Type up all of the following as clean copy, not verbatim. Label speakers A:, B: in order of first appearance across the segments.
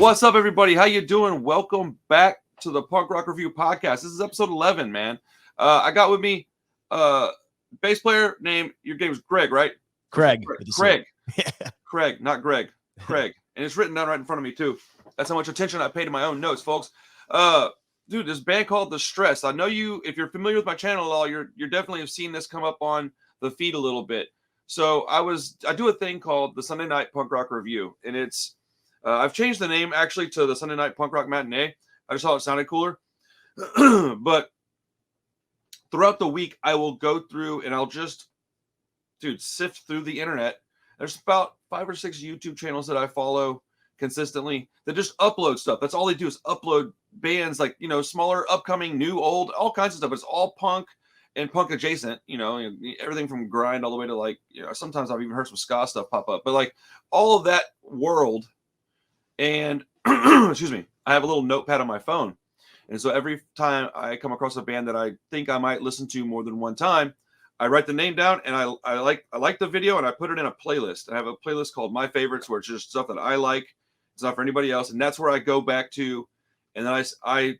A: What's up, everybody? How you doing? Welcome back to the Punk Rock Review Podcast. This is episode 11, man. I got with me bass player named, your name's Greg, right?
B: Craig.
A: Craig. Craig, not Greg. Craig. And it's written down right in front of me, too. That's how much attention I pay to my own notes, folks. Dude, this band called The Stress. I know you, if you're familiar with my channel at all, you're definitely have seen this come up on the feed a little bit. So I do a thing called the Sunday Night Punk Rock Review, and it's I've changed the name actually to the Sunday Night Punk Rock Matinee. I just thought it sounded cooler. But throughout the week, I will go through and I'll just, sift through the internet. There's about 5 or 6 YouTube channels that I follow consistently that just upload stuff. That's all they do is upload bands like, smaller, upcoming, new, old, all kinds of stuff. It's all punk and punk adjacent, everything from grind all the way to sometimes I've even heard some ska stuff pop up, but like all of that world. And excuse me, I have a little notepad on my phone. And so every time I come across a band that I think I might listen to more than one time, I write the name down and I like the video and I put it in a playlist. I have a playlist called My Favorites where it's just stuff that I like. It's not for anybody else. And that's where I go back to. And then I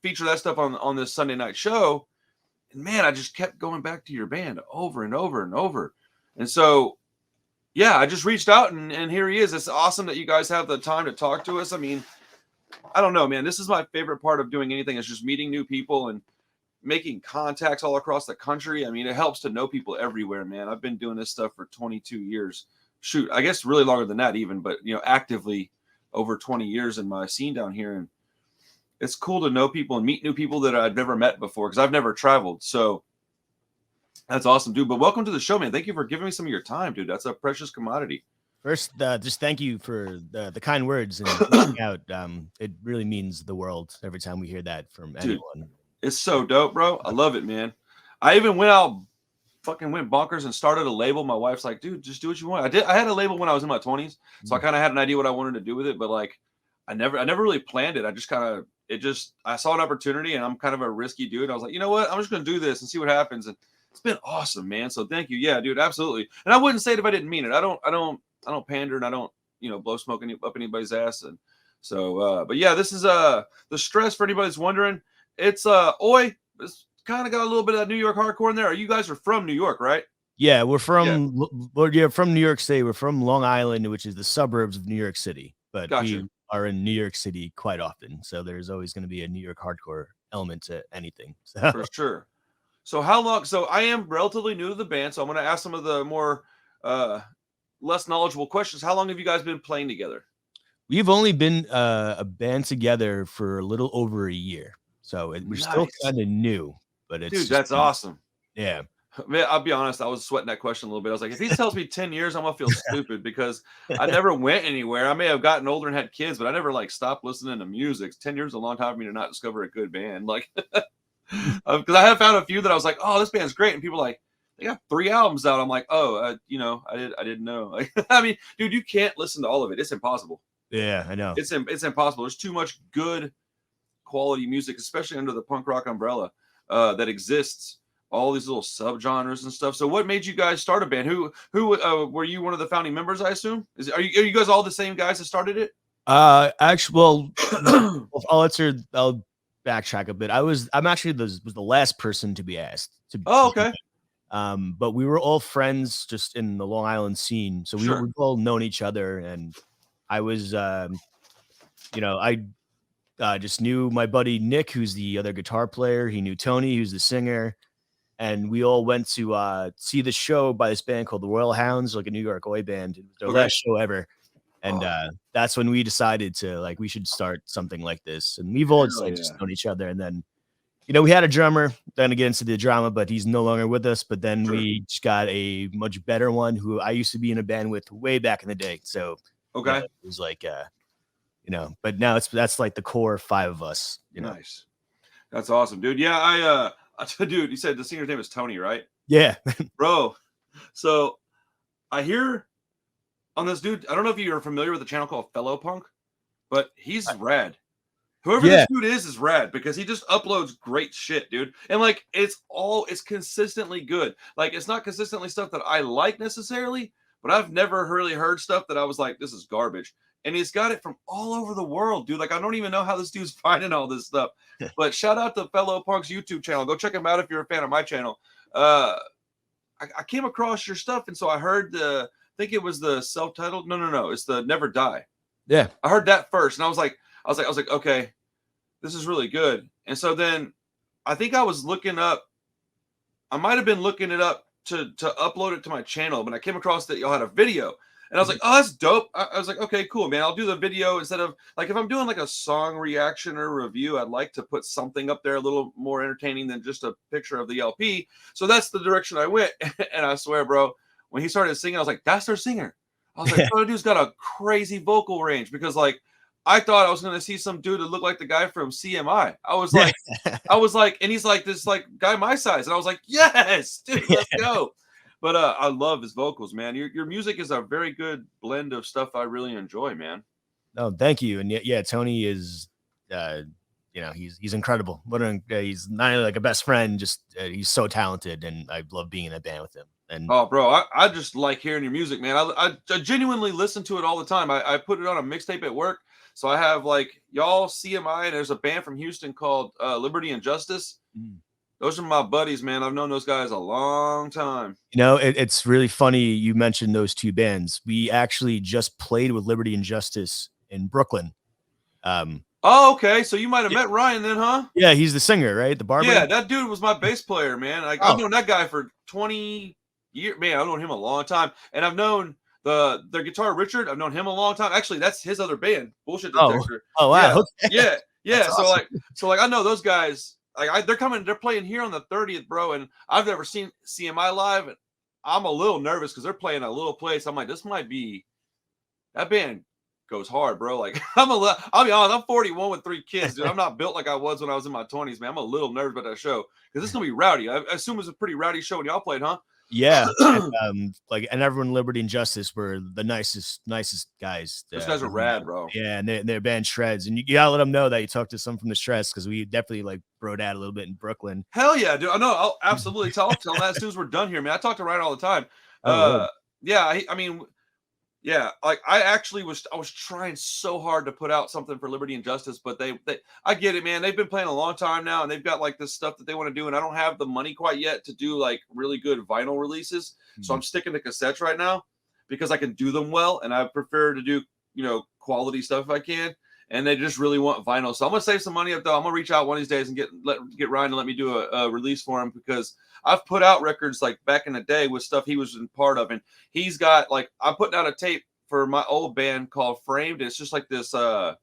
A: feature that stuff on this Sunday night show. And man, I just kept going back to your band over and over and over. And so, yeah, I just reached out and here he is. It's awesome that you guys have the time to talk to us. I mean, I don't know, man. This is my favorite part of doing anything is just meeting new people and making contacts all across the country. I mean, it helps to know people everywhere, man. I've been doing this stuff for 22 years. Shoot, I guess really longer than that even, but, actively over 20 years in my scene down here. And it's cool to know people and meet new people that I've never met before because I've never traveled. So that's awesome, dude. But welcome to the show, man. Thank you for giving me some of your time, dude. That's a precious commodity.
B: First, just thank you for the kind words and reaching out. It really means the world every time we hear that from anyone.
A: It's so dope, bro. I love it, man. I even went bonkers and started a label. My wife's like, dude, just do what you want. I had a label when I was in my 20s, so I kind of had an idea what I wanted to do with it, but like I never really planned it. I saw an opportunity and I'm kind of a risky dude. I was like, you know what? I'm just going to do this and see what happens. And it's been awesome, man. So thank you. Yeah, dude, absolutely. And I wouldn't say it if I didn't mean it. I don't pander and I don't, blow smoke up anybody's ass. And so, but yeah, this is The Stress for anybody that's wondering. It's it's kind of got a little bit of that New York hardcore in there. You guys are from New York, right?
B: Yeah, we're from from New York City. We're from Long Island, which is the suburbs of New York City. But
A: Gotcha.
B: We are in New York City quite often. So there's always going to be a New York hardcore element to anything. So.
A: For sure. So how long? So I am relatively new to the band, so I'm going to ask some of the more less knowledgeable questions. How long have you guys been playing together?
B: We've only been a band together for a little over a year. So we're still kind of new, but it's
A: that's awesome.
B: Yeah.
A: Man, I'll be honest. I was sweating that question a little bit. I was like, if he tells me 10 years, I'm going to feel stupid because I never went anywhere. I may have gotten older and had kids, but I never stopped listening to music. 10 years is a long time for me to not discover a good band. Because I have found a few that I was like, oh, this band's great. And people are like, they got 3 albums out. I'm like, oh, I didn't know. I mean, dude, you can't listen to all of it. It's impossible.
B: Yeah, I know.
A: It's impossible. There's too much good quality music, especially under the punk rock umbrella that exists. All these little subgenres and stuff. So, what made you guys start a band? Who were you? One of the founding members, I assume. Are you guys all the same guys that started it?
B: Actually, well, I'll backtrack a bit. I'm actually was the last person to be asked.
A: Okay.
B: But we were all friends just in the Long Island scene, so we were all known each other, and I was, I just knew my buddy Nick, who's the other guitar player. He knew Tony, who's the singer. And we all went to see the show by this band called the Royal Hounds, like a New York oi band. It was their last show ever. And that's when we decided to we should start something like this. And we've all just known each other. And then, we had a drummer, then to get into the drama, but he's no longer with us. But then we just got a much better one who I used to be in a band with way back in the day. So it was but now that's like the core 5 of us.
A: Nice. That's awesome, dude. Yeah, dude, you said the singer's name is Tony, right?
B: Yeah.
A: Bro, so I hear on this dude, I don't know if you're familiar with a channel called Fellow Punk, but he's rad. Whoever this dude is rad because he just uploads great shit, dude. And it's consistently good. It's not consistently stuff that I like necessarily, but I've never really heard stuff that I was like, this is garbage. And he's got it from all over the world, dude. Like, I don't even know how this dude's finding all this stuff. But shout out to Fellow Punk's YouTube channel. Go check him out if you're a fan of my channel. I came across your stuff, and so I heard I think it was the self-titled. No. It's the Never Die.
B: Yeah.
A: I heard that first, and I was like, okay, this is really good. And so then I think I was looking up. I might have been looking it up to upload it to my channel, but I came across that y'all had a video. And I was like, oh, that's dope. I was like, okay, cool, man. I'll do the video instead of, like, if I'm doing like a song reaction or review, I'd like to put something up there a little more entertaining than just a picture of the LP. So that's the direction I went. And I swear, bro, when he started singing, I was like, that's their singer. I was like, oh, dude's got a crazy vocal range, because like I thought I was going to see some dude that looked like the guy from CMI. I was like, and he's like this like guy my size. And I was like, yes, dude, let's go. But I love his vocals, man. Your music is a very good blend of stuff I really enjoy, man.
B: Oh, thank you. And yeah, Tony is, he's incredible. He's not only like a best friend, just he's so talented, and I love being in a band with him. And
A: oh, bro, I just like hearing your music, man. I genuinely listen to it all the time. I put it on a mixtape at work. So I have like y'all CMI, and there's a band from Houston called Liberty and Justice. Those are my buddies, man. I've known those guys a long time.
B: It's really funny you mentioned those two bands. We actually just played with Liberty and Justice in Brooklyn.
A: Oh, okay. So you might have met Ryan then, huh?
B: Yeah, he's the singer, right? The barber.
A: Yeah, that dude was my bass player, man. Like I've known that guy for 20 years. Man, I've known him a long time. And I've known their guitar Richard. I've known him a long time. Actually, that's his other band, Bullshit Detector.
B: Oh wow.
A: Yeah.
B: That's
A: so
B: awesome.
A: like I know those guys. Like they're playing here on the 30th, bro. And I've never seen CMI live. And I'm a little nervous because they're playing a little place. I'm like, this might be, that band goes hard, bro. Like I'll be honest, I'm 41 with 3 kids, dude. I'm not built like I was when I was in my 20s, man. I'm a little nervous about that show because it's gonna be rowdy. I assume it was a pretty rowdy show when y'all played, huh?
B: Yeah. And everyone, Liberty and Justice were the nicest guys.
A: Those guys are rad, bro.
B: Yeah, and their band shreds, and you gotta let them know that you talked to some from the Shreds, because we definitely like broed out a little bit in Brooklyn.
A: Hell yeah, dude. I know. I'll absolutely tell them that as soon as we're done here, man. I talk to Ryan all the time. Yeah, I mean, yeah, like I was trying so hard to put out something for Liberty and Justice, but they I get it, man. They've been playing a long time now, and they've got like this stuff that they want to do, and I don't have the money quite yet to do like really good vinyl releases. So I'm sticking to cassettes right now because I can do them well, and I prefer to do, quality stuff if I can. And they just really want vinyl. So I'm gonna save some money up though. I'm gonna reach out one of these days and get Ryan to let me do a release for him, because I've put out records like back in the day with stuff he was in part of, and he's got like, I'm putting out a tape for my old band called Framed. It's just like this I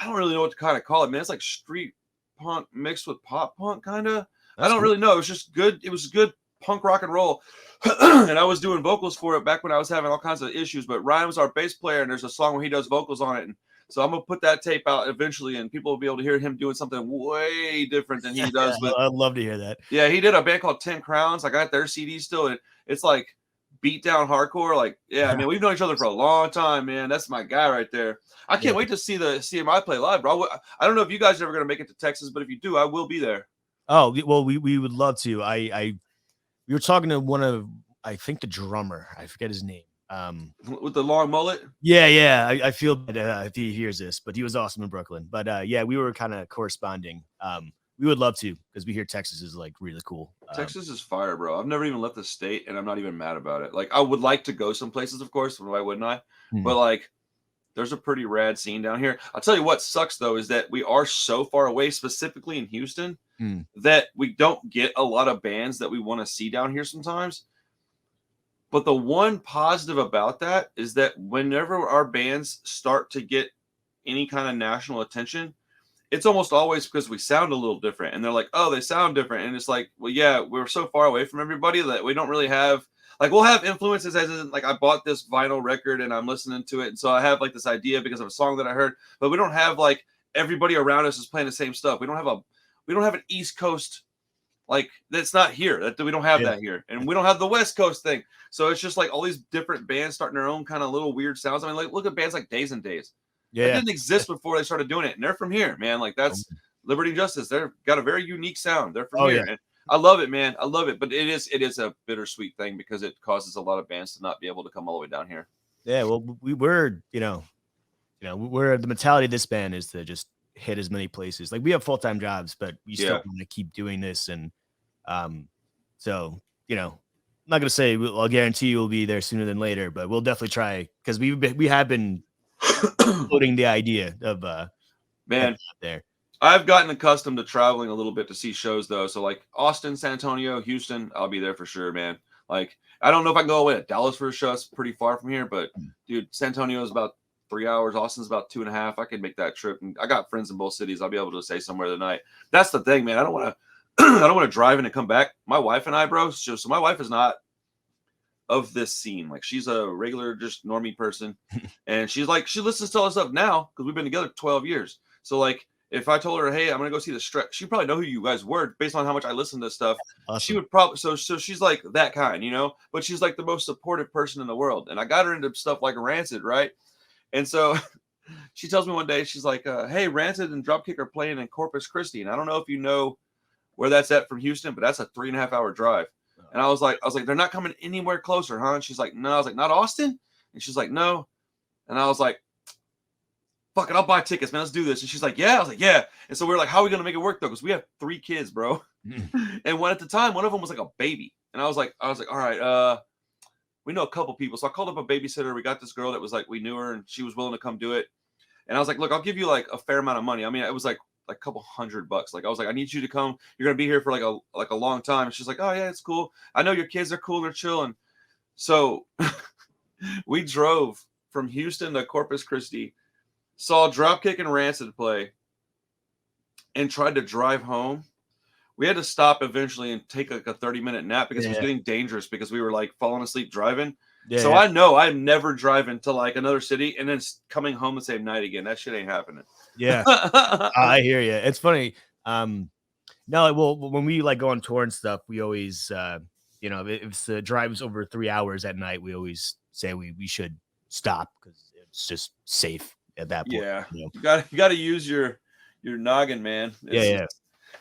A: don't really know what to kind of call it, man. It's like street punk mixed with pop punk kind of. I don't really know. It was just good. It was good punk rock and roll. And I was doing vocals for it back when I was having all kinds of issues, but Ryan was our bass player, and there's a song where he does vocals on it. And so I'm going to put that tape out eventually, and people will be able to hear him doing something way different than he does. But
B: I'd love to hear that.
A: Yeah, he did a band called 10 Crowns. I got their CD still, and it's like beat down hardcore. Like, yeah, I mean, we've known each other for a long time, man. That's my guy right there. I can't wait to see the CMI play live, bro. I don't know if you guys are ever going to make it to Texas, but if you do, I will be there.
B: Oh, well, we would love to. We were talking to I think the drummer. I forget his name.
A: With the long mullet.
B: Yeah. I feel bad if he hears this, but he was awesome in Brooklyn. But yeah, we were kind of corresponding. We would love to, because we hear Texas is like really cool.
A: Texas is fire, bro. I've never even left the state, and I'm not even mad about it. Like, I would like to go some places, of course. Why wouldn't I? But like, there's a pretty rad scene down here. I'll tell you what sucks though, is that we are so far away, specifically in Houston, that we don't get a lot of bands that we want to see down here sometimes. But the one positive about that is that whenever our bands start to get any kind of national attention, it's almost always because we sound a little different. And they're like, oh, they sound different. And it's like, well, yeah, we're so far away from everybody that we don't really have, like, we'll have influences, as in, like, I bought this vinyl record and I'm listening to it. And so I have like this idea because of a song that I heard, but we don't have like everybody around us is playing the same stuff. We don't have an East Coast, like, that's not here. That we don't have that here. And we don't have the West Coast thing. So it's just like all these different bands starting their own kind of little weird sounds. I mean, like, look at bands like Days and Days. Yeah. That didn't exist before they started doing it. And they're from here, man. Like, that's Liberty and Justice. They've got a very unique sound. They're from here. I love it, man. I love it. But it is a bittersweet thing because it causes a lot of bands to not be able to come all the way down here.
B: Yeah, well, we're we're the mentality of this band is to just hit as many places. Like we have full-time jobs, but we still want to keep doing this. And so I'm not gonna say I'll guarantee you we'll be there sooner than later, but we'll definitely try because we have been floating the idea of
A: man
B: there.
A: I've gotten accustomed to traveling a little bit to see shows though. So like Austin, San Antonio, Houston, I'll be there for sure, man. Like I don't know if I can go away to Dallas for a show. It's pretty far from here, but dude, San Antonio is about 3 hours. Austin's about 2.5. I could make that trip. And I got friends in both cities. I'll be able to stay somewhere the night. That's the thing, man. I don't want to I don't want to drive in and come back. My wife and I, bro. So my wife is not of this scene. Like she's a regular, just normie person. And she's like, she listens to all this stuff now because we've been together 12 years. So like if I told her, hey, I'm gonna go see the Stretch, she'd probably know who you guys were based on how much I listen to stuff. Awesome. She would probably so she's like that kind, but she's like the most supportive person in the world. And I got her into stuff like Rancid, right? And so she tells me one day, she's like, hey, Rancid and Dropkick are playing in Corpus Christi. And I don't know if you know where that's at from Houston, but that's a 3.5-hour drive. And I was like, they're not coming anywhere closer, huh? And she's like, no. I was like, not Austin? And she's like, no. And I was like, fuck it, I'll buy tickets, man. Let's do this. And she's like, yeah. I was like, yeah. And so we're like, how are we gonna make it work though? Because we have 3 kids, bro. And one at the time, one of them was like a baby. And I was like, all right, we know a couple people. So I called up a babysitter. We got this girl that was like, we knew her and she was willing to come do it. And I was like, look, I'll give you like a fair amount of money. I mean, it was like a couple $100. Like I was like, I need you to come. You're gonna be here for like a long time. And she's like, oh yeah, it's cool. I know your kids are cool. They're chilling. So we drove from Houston to Corpus Christi, saw Dropkick and Rancid play, and tried to drive home. We had to stop eventually and take like a 30-minute nap because it was getting dangerous because we were like falling asleep driving. So I know I'm never driving to like another city and then coming home the same night again. That shit ain't happening.
B: Yeah. I hear you. It's funny. No, well, when we like go on tour and stuff, we always, if the drive's over 3 hours at night, we always say we should stop because it's just safe at that point.
A: Yeah. You got to use your noggin, man.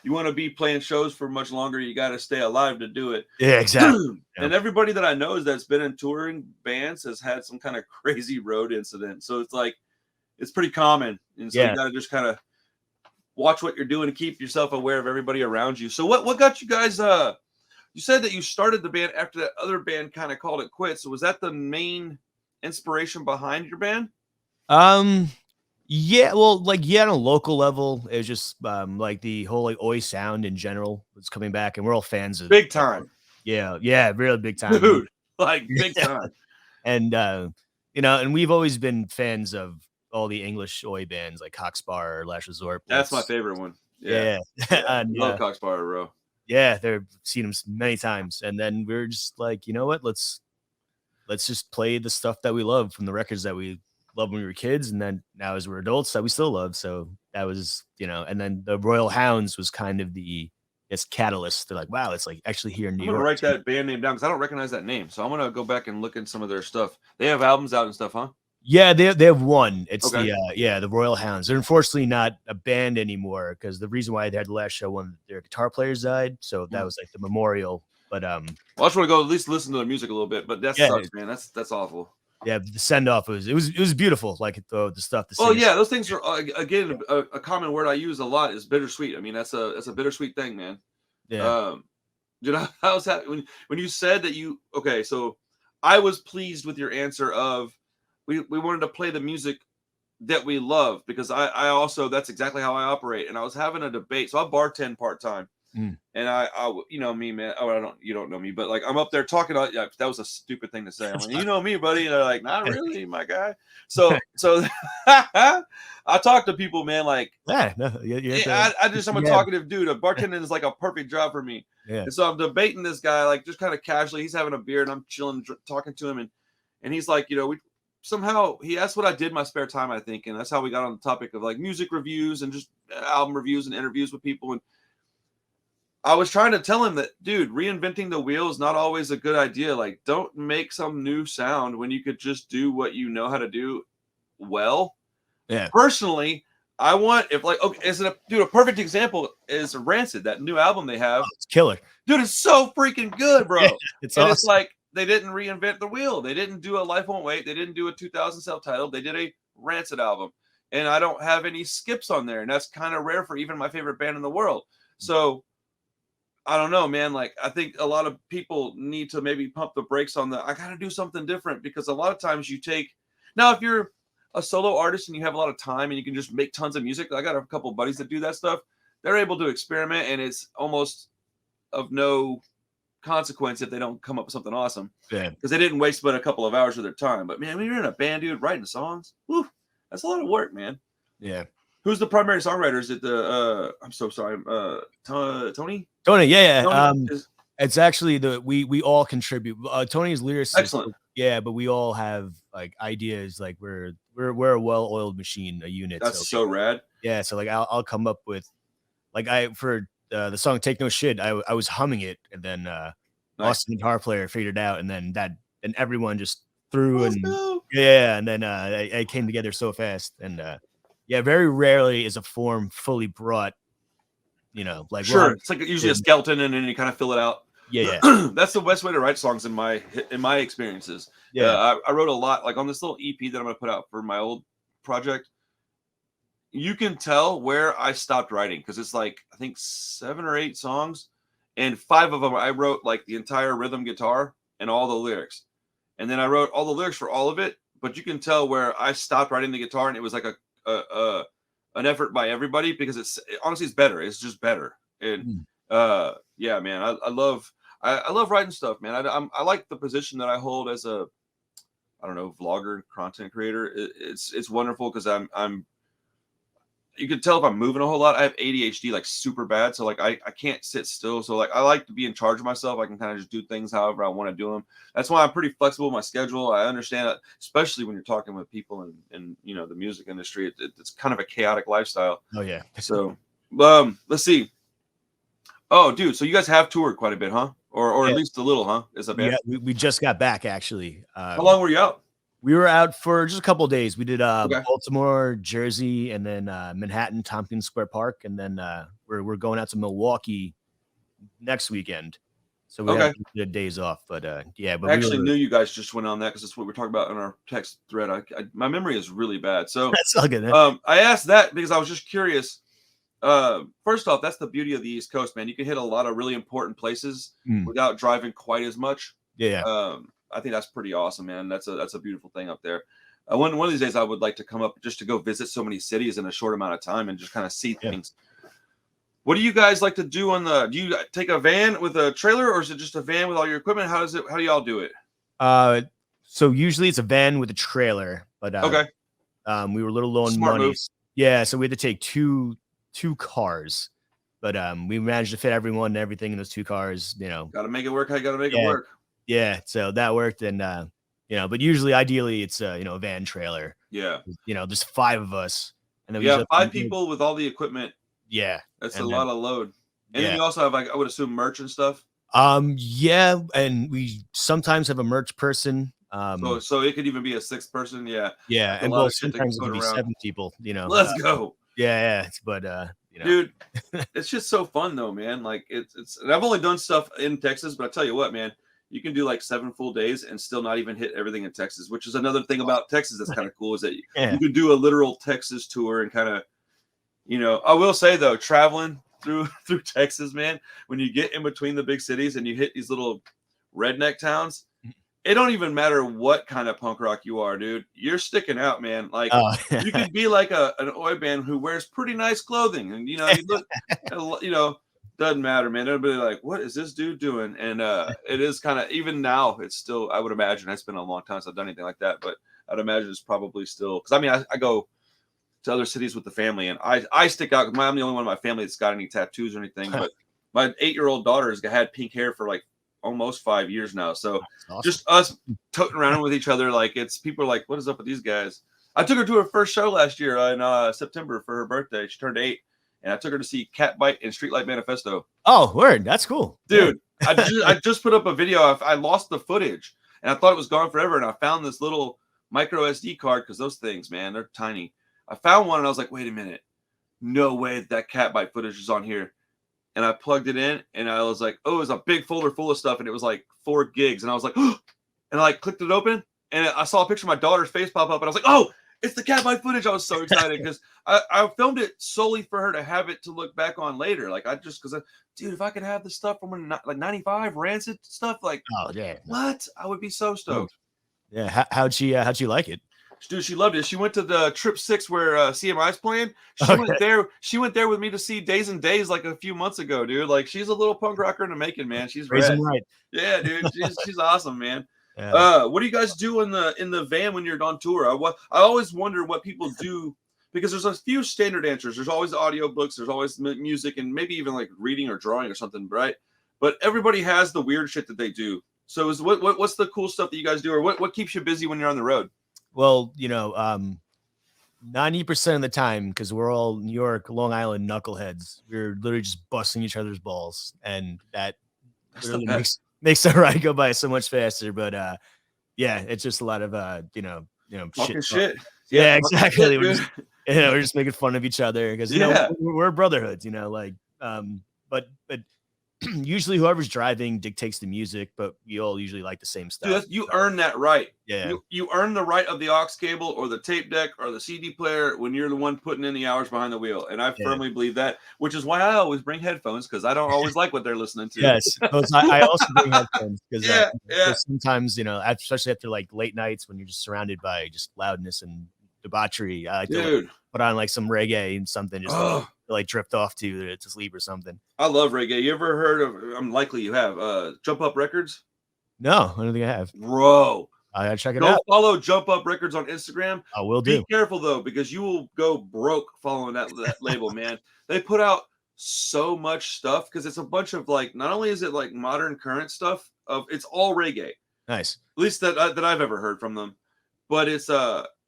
A: You want to be playing shows for much longer, you got to stay alive to do it.
B: Yeah, exactly.
A: And everybody that I know that's been in touring bands has had some kind of crazy road incident. So it's like, it's pretty common. And so you got to just kind of watch what you're doing to keep yourself aware of everybody around you. So what got you guys, you said that you started the band after that other band kind of called it quits. So was that the main inspiration behind your band?
B: Yeah, well, like, on a local level, it was just like the whole like Oi sound in general was coming back, and we're all fans of
A: big time.
B: Yeah, really big time,
A: dude. Like big time.
B: And and we've always been fans of all the English Oi bands like Cockspar or Last Resort.
A: That's my favorite one.
B: Yeah.
A: I love Cockspar, bro.
B: Yeah, they've seen them many times, and then we were just like, you know what? Let's just play the stuff that we love from the records that we loved when we were kids, and then now as we're adults that we still love. So that was, and then the Royal Hounds was kind of the catalyst. They're like, wow, it's like actually here in New York.
A: I'm gonna write that band name down because I don't recognize that name. So I'm gonna go back and look in some of their stuff. They have albums out and stuff, huh?
B: Yeah, they have one. It's the Royal Hounds. They're unfortunately not a band anymore because the reason why they had the last show when their guitar players died. So that was like the memorial. But
A: well, I just want to go at least listen to their music a little bit. But that sucks, man. That's awful.
B: Yeah, the send off was beautiful. Like the stuff.
A: Oh yeah, those things are again a common word I use a lot is bittersweet. I mean that's a bittersweet thing, man.
B: Yeah.
A: How's that when you said that you so I was pleased with your answer of we wanted to play the music that we love because I also that's exactly how I operate. And I was having a debate, so I bartend part-time. And I you know me, man. Oh, you don't know me, but like I'm up there talking about that was a stupid thing to say. I'm like, you know me, buddy. And they're like, not really, my guy. So I talk to people, man, like
B: I'm
A: a talkative dude. A bartending is like a perfect job for me.
B: Yeah.
A: And so I'm debating this guy, like just kind of casually. He's having a beer and I'm chilling, talking to him, and he's like, he asked what I did in my spare time, I think, and that's how we got on the topic of like music reviews and just album reviews and interviews with people. And I was trying to tell him that, dude, reinventing the wheel is not always a good idea. Like, don't make some new sound when you could just do what you know how to do well.
B: Yeah.
A: Personally, I want if like okay, dude, a perfect example is Rancid, that new album they have.
B: Oh, it's killer.
A: Dude, it's so freaking good, bro.
B: Yeah, it's awesome.
A: It's like they didn't reinvent the wheel. They didn't do a Life Won't Wait. They didn't do a 2000 self-titled. They did a Rancid album. And I don't have any skips on there. And that's kind of rare for even my favorite band in the world. So I don't know, man. Like, I think a lot of people need to maybe pump the brakes on I got to do something different, because a lot of times you take, now, if you're a solo artist and you have a lot of time and you can just make tons of music, I got a couple of buddies that do that stuff. They're able to experiment, and it's almost of no consequence if they don't come up with something awesome.
B: Yeah.
A: Because they didn't waste but a couple of hours of their time. But man, when you're in a band, dude, writing songs, whew, that's a lot of work, man.
B: Yeah.
A: Who's the primary songwriter? Is it the I'm so sorry, Tony?
B: Tony, yeah.
A: Tony
B: it's actually we all contribute. Tony's lyricist.
A: Excellent.
B: Yeah, but we all have like ideas. Like we're a well-oiled machine, a unit.
A: That's so rad.
B: Yeah, so like I'll come up with like for the song "Take No Shit." I was humming it, and then Austin, the guitar player, figured it out, and then everyone just threw and then it came together so fast. And yeah, very rarely is a form fully brought. You know, like
A: sure, it's like usually a skeleton, and then you kind of fill it out.
B: Yeah.
A: That's the best way to write songs in my experiences.
B: Yeah,
A: I wrote a lot, like on this little EP that I'm gonna put out for my old project. You can tell where I stopped writing, because it's like I think 7 or 8 songs, and 5 of them I wrote like the entire rhythm guitar and all the lyrics, and then I wrote all the lyrics for all of it. But you can tell where I stopped writing the guitar, and it was like an effort by everybody, because honestly it's better. It's just better. And yeah, man, I love writing stuff, man. I like the position that I hold as a, I don't know, vlogger, content creator. It's wonderful, because I'm you can tell if I'm moving a whole lot. I have ADHD like super bad, so like I can't sit still. So like I like to be in charge of myself. I can kind of just do things however I want to do them. That's why I'm pretty flexible with my schedule. I understand that, especially when you're talking with people in you know, the music industry. It's kind of a chaotic lifestyle.
B: Oh yeah.
A: So let's see. Oh, dude, so you guys have toured quite a bit, huh? Or
B: Yeah.
A: at least a little, huh? Is a band?
B: Yeah, we just got back actually.
A: How long were you out?
B: We were out for just a couple of days. We did Baltimore, Jersey, and then Manhattan, Tompkins Square Park, and then we're going out to Milwaukee next weekend. So we have days off. But yeah, but
A: I actually knew you guys just went on that, because that's what we're talking about in our text thread. My memory is really bad, so
B: that's all good. Man.
A: I asked that because I was just curious. First off, that's the beauty of the East Coast, man. You can hit a lot of really important places without driving quite as much.
B: Yeah.
A: I think that's pretty awesome, man. That's a beautiful thing up there. One of these days, I would like to come up just to go visit so many cities in a short amount of time and just kind of see things. What do you guys like to do do you take a van with a trailer, or is it just a van with all your equipment? How do y'all do it?
B: So usually it's a van with a trailer, but we were a little low on money. Move. Yeah, so we had to take two cars, but we managed to fit everyone and everything in those 2 cars. You know,
A: gotta make it work. I gotta make it work.
B: Yeah, so that worked, and you know, but usually, ideally, it's you know, a van trailer.
A: Yeah,
B: you know, there's 5 of us, and then
A: we 5 people with all the equipment.
B: Yeah,
A: that's a lot of load. And then you also have, like, I would assume, merch and stuff.
B: Yeah, and we sometimes have a merch person.
A: So it could even be a 6th person. Yeah,
B: and well, sometimes it could be 7 people. You know,
A: let's go.
B: Yeah, but you know.
A: Dude, it's just so fun though, man. Like it's. And I've only done stuff in Texas, but I tell you what, man. You can do like 7 full days and still not even hit everything in Texas, which is another thing about Texas that's kind of cool, is that you can do a literal Texas tour and kind of, you know, I will say though, traveling through Texas, man, when you get in between the big cities and you hit these little redneck towns, it don't even matter what kind of punk rock you are, dude. You're sticking out, man. Like you could be like an oi band who wears pretty nice clothing, and you know, you look, you know. Doesn't matter, man. Everybody like, what is this dude doing? And it is kind of, even now, it's still, I would imagine, it's been a long time since I've done anything like that, but I'd imagine it's probably still, because I mean, I go to other cities with the family, and I stick out. I'm the only one in my family that's got any tattoos or anything, but my 8-year-old daughter has had pink hair for like almost 5 years now. So awesome. Just us toting around with each other, like people are like, what is up with these guys? I took her to her first show last year in September for her birthday. She turned 8. And I took her to see Catbite and Streetlight Manifesto.
B: Oh, word. That's cool.
A: Dude, I just put up a video. I lost the footage, and I thought it was gone forever. And I found this little micro SD card, because those things, man, they're tiny. I found one, and I was like, wait a minute. no way that cat bite footage is on here. And I plugged it in, and I was like, oh, it was a big folder full of stuff, and it was like 4 gigs. And I was like, oh, and I like clicked it open, and I saw a picture of my daughter's face pop up, and I was like, oh, it's the cat bite footage. I was so excited because I filmed it solely for her to have it to look back on later. Like dude, if I could have the stuff from when, like 95 rancid stuff, like,
B: Oh yeah,
A: what? I would be so stoked.
B: Yeah, how'd she like it?
A: Dude, she loved it. She went to the Trip 6 where CMI's playing. She went there with me to see Days and Days like a few months ago, dude. Like, she's a little punk rocker in the making, man. She's
B: Raise
A: rad.
B: 'em right.
A: Yeah, dude. She's awesome, man.
B: Yeah.
A: What do you guys do in the van when you're on tour? I always wonder what people do, because there's a few standard answers. There's always audiobooks, there's always music, and maybe even like reading or drawing or something, right? But everybody has the weird shit that they do. So what's the cool stuff that you guys do, or what keeps you busy when you're on the road?
B: Well, 90% of the time, because we're all New York, Long Island knuckleheads, we're literally just busting each other's balls, and that literally makes the ride go by so much faster. But yeah, it's just a lot of
A: shit.
B: Yeah, exactly. We're just making fun of each other because we're brotherhoods, but usually whoever's driving dictates the music, but we all usually like the same stuff.
A: Dude, you earn that right.
B: Yeah.
A: You earn the right of the aux cable or the tape deck or the CD player when you're the one putting in the hours behind the wheel. And I firmly believe that, which is why I always bring headphones, because I don't always like what they're listening to.
B: Yes. I also bring headphones because sometimes, especially after like late nights when you're just surrounded by just loudness and debauchery, I like to put on like some reggae and something just to like drift off to sleep or something.
A: I love reggae. You ever heard of, I'm likely you have, Jump Up Records?
B: No, I don't think I have.
A: Bro,
B: I gotta check it out.
A: Follow Jump Up Records on Instagram.
B: I will do.
A: Be careful though, because you will go broke following that label, man. They put out so much stuff because it's a bunch of like, not only is it like modern current stuff, it's all reggae.
B: Nice.
A: At least that I've ever heard from them. But it's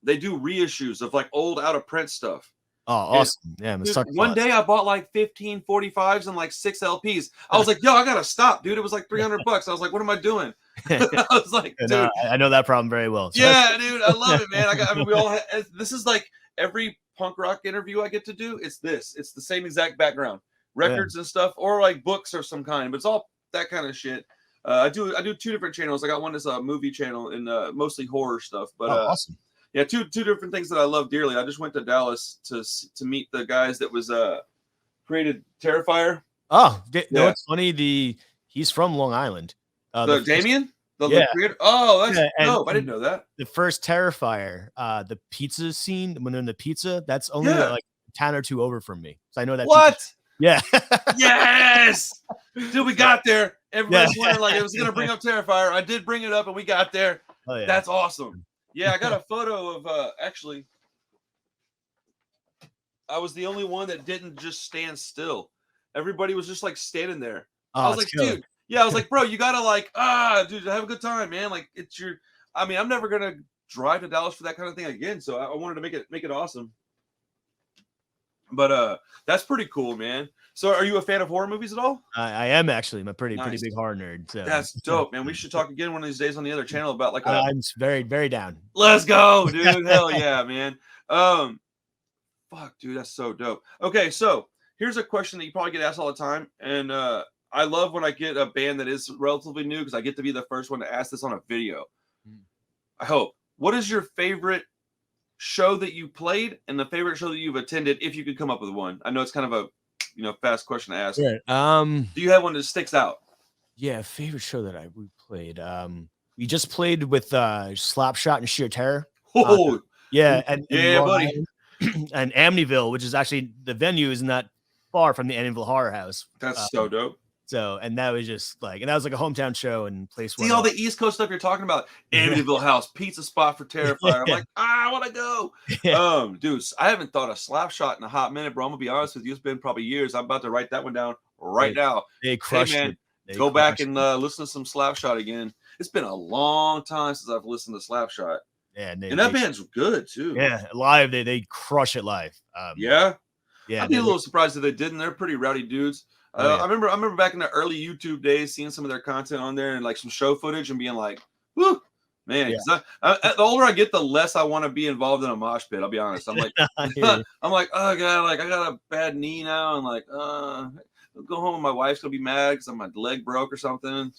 A: they do reissues of like old out of print stuff.
B: Oh, awesome. Yeah,
A: one day I bought like 15 45s and like 6 LPs. I was like, yo, I gotta stop, dude. It was like $300. I was like, what am I doing? I was like, dude,
B: I know that problem very well.
A: So. Yeah, dude, I love it, man. We all this is like every punk rock interview I get to do. It's the same exact background, records and stuff, or like books or some kind. But it's all that kind of shit. I do 2 different channels. I got one that's a movie channel and mostly horror stuff. But
B: awesome.
A: Yeah, two different things that I love dearly. I just went to Dallas to meet the guys that was created Terrifier.
B: Oh, no, it's funny. He's from Long Island.
A: Damien? The creator? Oh, that's dope. I didn't know that.
B: The first Terrifier, the pizza scene, when they're in the pizza, that's only like a town or two over from me. So I know that.
A: What?
B: Yeah.
A: Yes! Dude, we got there. Everybody's wondering like it was going to bring up Terrifier. I did bring it up and we got there.
B: Oh, yeah.
A: That's awesome. Yeah, I got a photo of actually I was the only one that didn't just stand still. Everybody was just like standing there. I was like, dude, I was like, bro, you gotta like, dude, have a good time, man. Like I'm never gonna drive to Dallas for that kind of thing again. So I wanted to make it awesome. But that's pretty cool, man. So are you a fan of horror movies at all?
B: I am actually. I'm a pretty big horror nerd. So.
A: That's dope, man. We should talk again one of these days on the other channel about like
B: I'm very, very down.
A: Let's go, dude. Hell yeah, man. Fuck, dude, that's so dope. Okay, so here's a question that you probably get asked all the time. And I love when I get a band that is relatively new because I get to be the first one to ask this on a video. I hope. What is your favorite show that you played and the favorite show that you've attended, if you could come up with one? I know it's kind of a fast question to ask.
B: Yeah.
A: Do you have one that sticks out?
B: Yeah, favorite show that we played. We just played with Slapshot and Sheer Terror.
A: Oh,
B: and
A: buddy.
B: And Amityville, which is actually the venue is not far from the Amityville Horror House.
A: That's so dope.
B: So, and that was just like, and that was like a hometown show and place.
A: See all the East Coast stuff you're talking about. Amityville House, pizza spot for Terrifier. I'm like, I want to go. Dude, I haven't thought of Slapshot in a hot minute, bro. I'm gonna be honest with you. It's been probably years. I'm about to write that one down right now.
B: They crushed it.
A: Go back and listen to some Slapshot again. It's been a long time since I've listened to Slapshot.
B: Yeah,
A: and that band's good too.
B: Yeah, live they crush it live.
A: Yeah. I'd be a little surprised if they didn't. They're pretty rowdy dudes. I remember back in the early YouTube days seeing some of their content on there and like some show footage and being like, whoo, Man,
B: Yeah.
A: because the older I get, the less I want to be involved in a mosh pit. I'll be honest. I'm like, I'm like, oh god, like I got a bad knee now, and like, I'll go home and my wife's gonna be mad because my leg broke or something.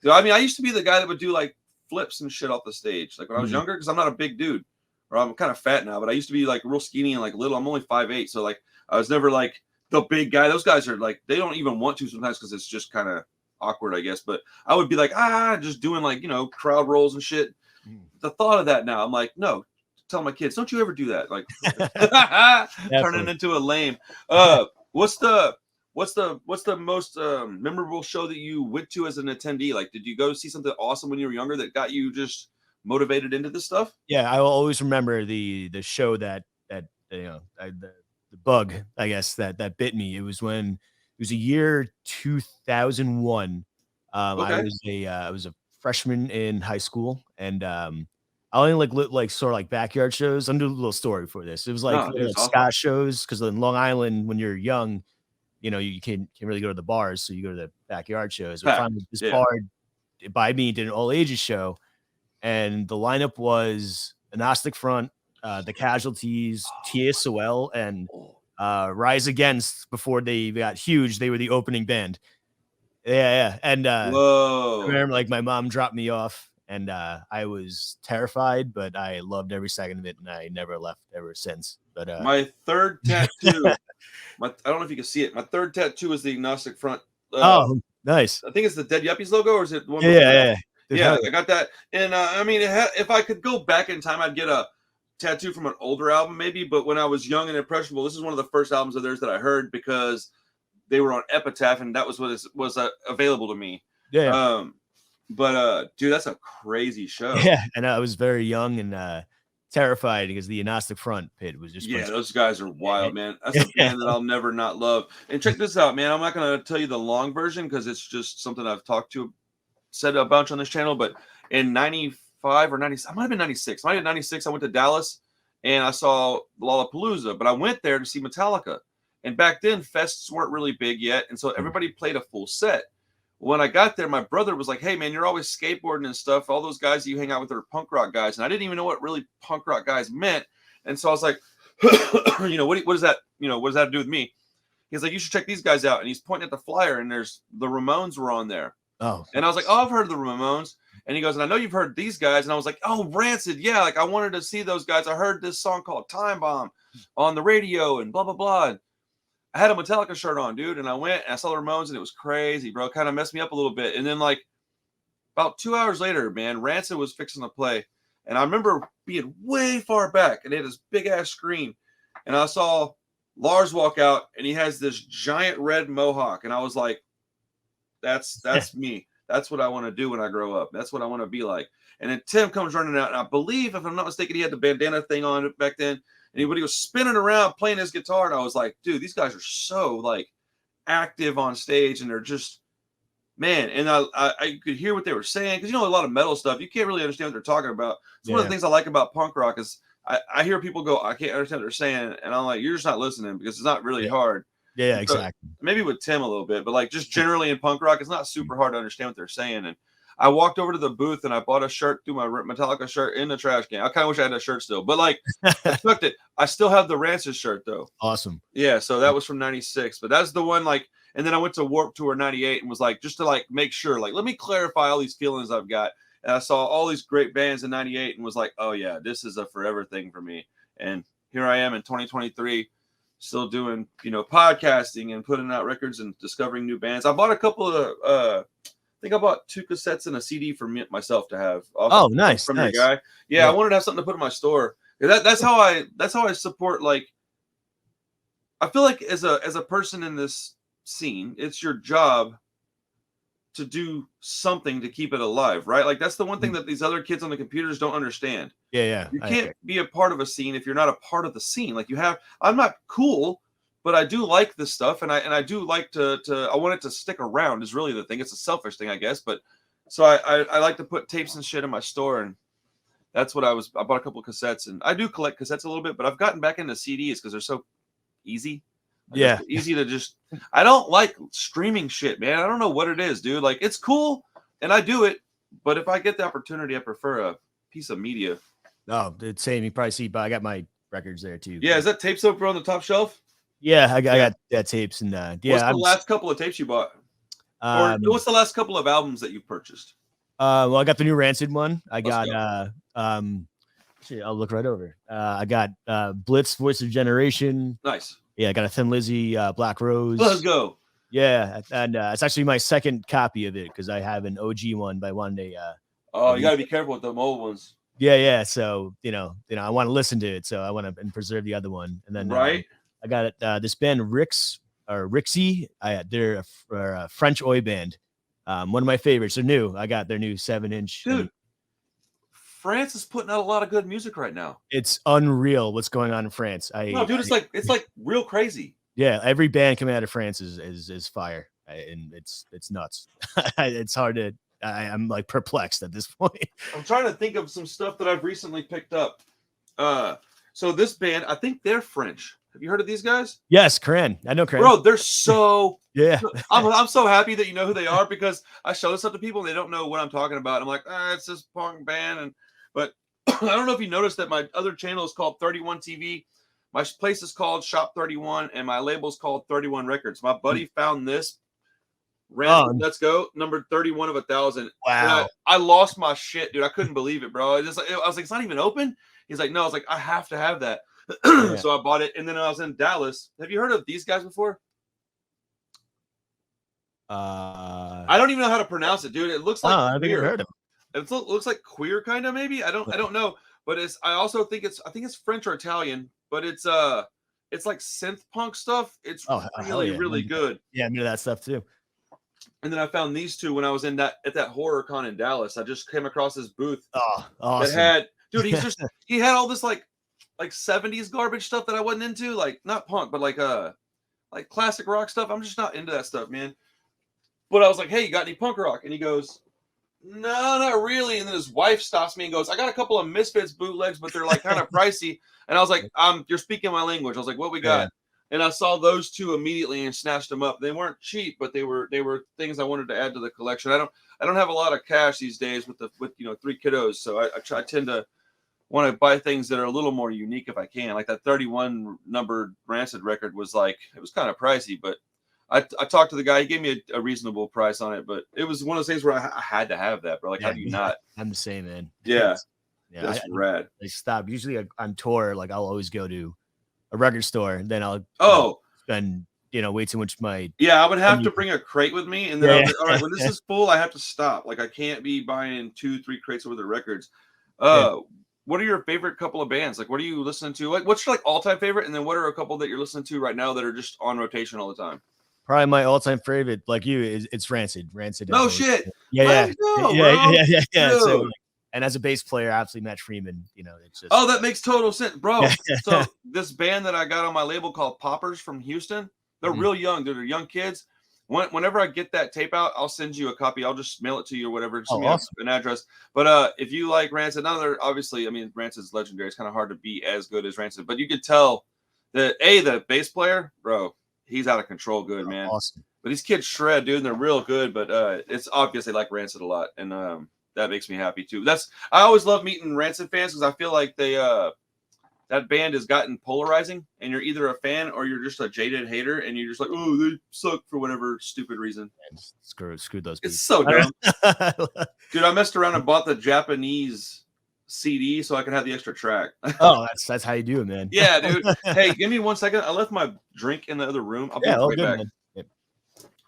A: So, I mean, I used to be the guy that would do like flips and shit off the stage, like when I was younger, because I'm not a big dude, or I'm kind of fat now, but I used to be like real skinny and like little. I'm only 5'8", so like I was never like the big guy. Those guys are like, they don't even want to sometimes because it's just kind of awkward, I guess. But I would be like, just doing like, crowd rolls and shit. The thought of that now, I'm like, no, tell my kids, don't you ever do that. Like turning into a lame. What's the most memorable show that you went to as an attendee? Like, did you go see something awesome when you were younger that got you just motivated into this stuff?
B: Yeah, I will always remember the show that the bug, I guess, that bit me. It was a year 2001.
A: Okay.
B: I was a freshman in high school, and I only like sort of like backyard shows. I'm doing a little story for this. It was like,
A: No, it's awesome.
B: ska shows, because in Long Island, when you're young, you can't really go to the bars, so you go to the backyard shows. We found this bar by me did an all ages show, and the lineup was Agnostic Front, the Casualties, TSOL, and Rise Against. Before they got huge, they were the opening band. Yeah. And
A: whoa,
B: I remember like my mom dropped me off, and I was terrified, but I loved every second of it, and I never left ever since. But
A: my third tattoo, I don't know if you can see it. My third tattoo is the Agnostic Front.
B: Oh, nice.
A: I think it's the Dead Yuppies logo, or is it one?
B: Yeah.
A: Yeah, I got that. And I mean, if I could go back in time, I'd get a tattoo from an older album, maybe. But when I was young and impressionable, this is one of the first albums of theirs that I heard because they were on Epitaph, and that was what was available to me.
B: Yeah.
A: But dude, that's a crazy show.
B: Yeah, and I was very young and terrified because the Agnostic Front pit was just
A: those guys are wild, man. That's a band that I'll never not love. And check this out, man. I'm not gonna tell you the long version because it's just something I've said a bunch on this channel. But in 95 or 90, I might have been 96. I might have been 96. I went to Dallas and I saw Lollapalooza, but I went there to see Metallica. And back then, fests weren't really big yet, and so everybody played a full set. When I got there, my brother was like, hey, man, you're always skateboarding and stuff. All those guys that you hang out with are punk rock guys. And I didn't even know what really punk rock guys meant. And so I was like, what does that, what does that have to do with me? He's like, you should check these guys out. And he's pointing at the flyer, and there's the Ramones were on there.
B: Oh.
A: And I was like, oh, I've heard of the Ramones. And he goes, and I know you've heard these guys. And I was like, oh, Rancid. Yeah, like I wanted to see those guys. I heard this song called Time Bomb on the radio and blah, blah, blah. And I had a Metallica shirt on, dude, and I went and I saw the Ramones, and it was crazy, bro. It kind of messed me up a little bit. And then, like, about 2 hours later, man, Rancid was fixing to play. And I remember being way far back, and they had this big-ass screen. And I saw Lars walk out, and he has this giant red mohawk. And I was like, that's me. That's what I want to do when I grow up. That's what I want to be like. And then Tim comes running out, and I believe, if I'm not mistaken, he had the bandana thing on back then. And he was spinning around playing his guitar, and I was like, dude, these guys are so like active on stage, and they're just, man. And I could hear what they were saying, because a lot of metal stuff, you can't really understand what they're talking about. It's one of the things I like about punk rock is I hear people go, I can't understand what they're saying, and I'm like, you're just not listening, because it's not really hard.
B: Yeah, exactly.
A: Maybe with Tim a little bit, but like just generally in punk rock, it's not super hard to understand what they're saying. And I walked over to the booth and I bought a shirt, threw my Metallica shirt in the trash can. I kind of wish I had that shirt still, but like I took it. I still have the Rancid shirt though.
B: Awesome.
A: Yeah, so that was from 96, but that's the one like, and then I went to Warped Tour 98 and was like, just to like make sure, like, let me clarify all these feelings I've got. And I saw all these great bands in 98 and was like, oh yeah, this is a forever thing for me. And here I am in 2023, still doing, podcasting and putting out records and discovering new bands. I bought a couple of, I think I bought 2 cassettes and a CD for myself to have.
B: Oh, nice.
A: From your guy. Yeah, I wanted to have something to put in my store. That's how I support, like, I feel like as a person in this scene, it's your job to do something to keep it alive, right? Like that's the one thing that these other kids on the computers don't understand.
B: Yeah.
A: You can't be a part of a scene if you're not a part of the scene. Like I'm not cool, but I do like this stuff, and I do like to I want it to stick around is really the thing. It's a selfish thing, I guess. But so I like to put tapes and shit in my store, and that's what I bought a couple of cassettes, and I do collect cassettes a little bit, but I've gotten back into CDs because they're so easy.
B: Yeah.
A: Easy to just, I don't like streaming shit, man. I don't know what it is, dude. Like it's cool and I do it, But if I get the opportunity, I prefer a piece of media.
B: Oh, it's same. You probably see, but I got my records there too.
A: Yeah, is that tape soaker on the top shelf?
B: Yeah, I got tapes and
A: What's the last couple of tapes you bought? Or what's the last couple of albums that you purchased?
B: Well, I got the new Rancid one. I
A: Let's
B: got I'll look right over. I got Blitz, Voice of Generation.
A: Nice.
B: Yeah, I got a Thin Lizzy, Black Rose.
A: Let's go.
B: Yeah, and it's actually my second copy of it because I have an OG one, but I wanted a.
A: Oh, you got to be careful with them old ones.
B: Yeah. So you know, I want to listen to it, so I want to preserve the other one, and then
A: right.
B: I got this band Rixie. They're a French oi band. One of my favorites. They're new. I got their new 7-inch.
A: Dude, France is putting out a lot of good music right now.
B: It's unreal what's going on in France.
A: It's like real crazy.
B: Yeah, every band coming out of France is fire, and it's nuts. It's hard to. I'm like perplexed at this point.
A: I'm trying to think of some stuff that I've recently picked up. So this band, I think they're French. Have you heard of these guys?
B: Yes, Karen. I know Karen.
A: Bro, they're so
B: yeah.
A: I'm so happy that you know who they are because I show this up to people and they don't know what I'm talking about. I'm like, it's this punk band, but I don't know if you noticed that my other channel is called 31 TV. My place is called Shop 31, and my label is called 31 Records. My buddy found this. Let's go. Number 31 of 1,000.
B: Wow.
A: I lost my shit, dude. I couldn't believe it, bro. I was like, it's not even open. He's like, no. I was like, I have to have that. So I bought it, and then I was in Dallas. Have you heard of these guys before? I don't even know how to pronounce it, dude. It looks like
B: I think I've heard of it.
A: It looks like queer, kind of maybe. I don't know, but I also think it's French or Italian, but it's like synth punk stuff. It's really good.
B: Yeah, I'm into that stuff too.
A: And then I found these two when I was at that horror con in Dallas. I just came across this booth.
B: Oh, awesome.
A: That had, dude, he had all this like 70s garbage stuff that I wasn't into, like not punk, but like classic rock stuff. I'm just not into that stuff, man. But I was like, hey, you got any punk rock? And he goes, no, not really. And then his wife stops me and goes, I got a couple of Misfits bootlegs, but they're like kind of pricey. And I was like, you're speaking my language. I was like, what we got? Yeah. And I saw those two immediately and snatched them up. They weren't cheap, but they were things I wanted to add to the collection. I don't have a lot of cash these days with 3 kiddos, so I tend to want to buy things that are a little more unique if I can. Like that 31 numbered Rancid record was like, it was kind of pricey, but I talked to the guy. He gave me a reasonable price on it, but it was one of those things where I had to have that, bro. Like, how do you not?
B: I'm the same, man.
A: Yeah, that's rad.
B: I stop. Usually on tour, like I'll always go to a record store, and then I'll spend way too much my.
A: Yeah, I would have to bring a crate with me, and then all right, when this is full, I have to stop. Like I can't be buying 2-3 crates worth of records. What are your favorite couple of bands? Like, what are you listening to? Like, what's your all-time favorite? And then what are a couple that you're listening to right now that are just on rotation all the time?
B: Probably my all-time favorite, like you, it's Rancid.
A: No shit.
B: Yeah.
A: Dude.
B: So, and as a bass player, absolutely Matt Freeman. It's just.
A: Oh, that makes total sense, bro. So this band that I got on my label called Poppers from Houston, they're real young. They're young kids. Whenever I get that tape out, I'll send you a copy. I'll just mail it to you or whatever. Send me an address. But if you like Rancid, obviously, I mean, Rancid's legendary. It's kind of hard to be as good as Rancid, but you could tell that the bass player, bro, he's out of control good, man.
B: Awesome.
A: But these kids shred, dude, and they're real good. But it's obvious they like Rancid a lot, and that makes me happy too. I always love meeting Rancid fans because I feel like they that band has gotten polarizing, and you're either a fan or you're just a jaded hater, and you're just like, oh, they suck for whatever stupid reason.
B: Screw those people.
A: It's so dumb. Dude, I messed around and bought the Japanese CD so I can have the extra track.
B: Oh, that's how you do it, man.
A: Yeah, dude. Hey, give me 1 second. I left my drink in the other room. I'll be right back. Man. Yeah.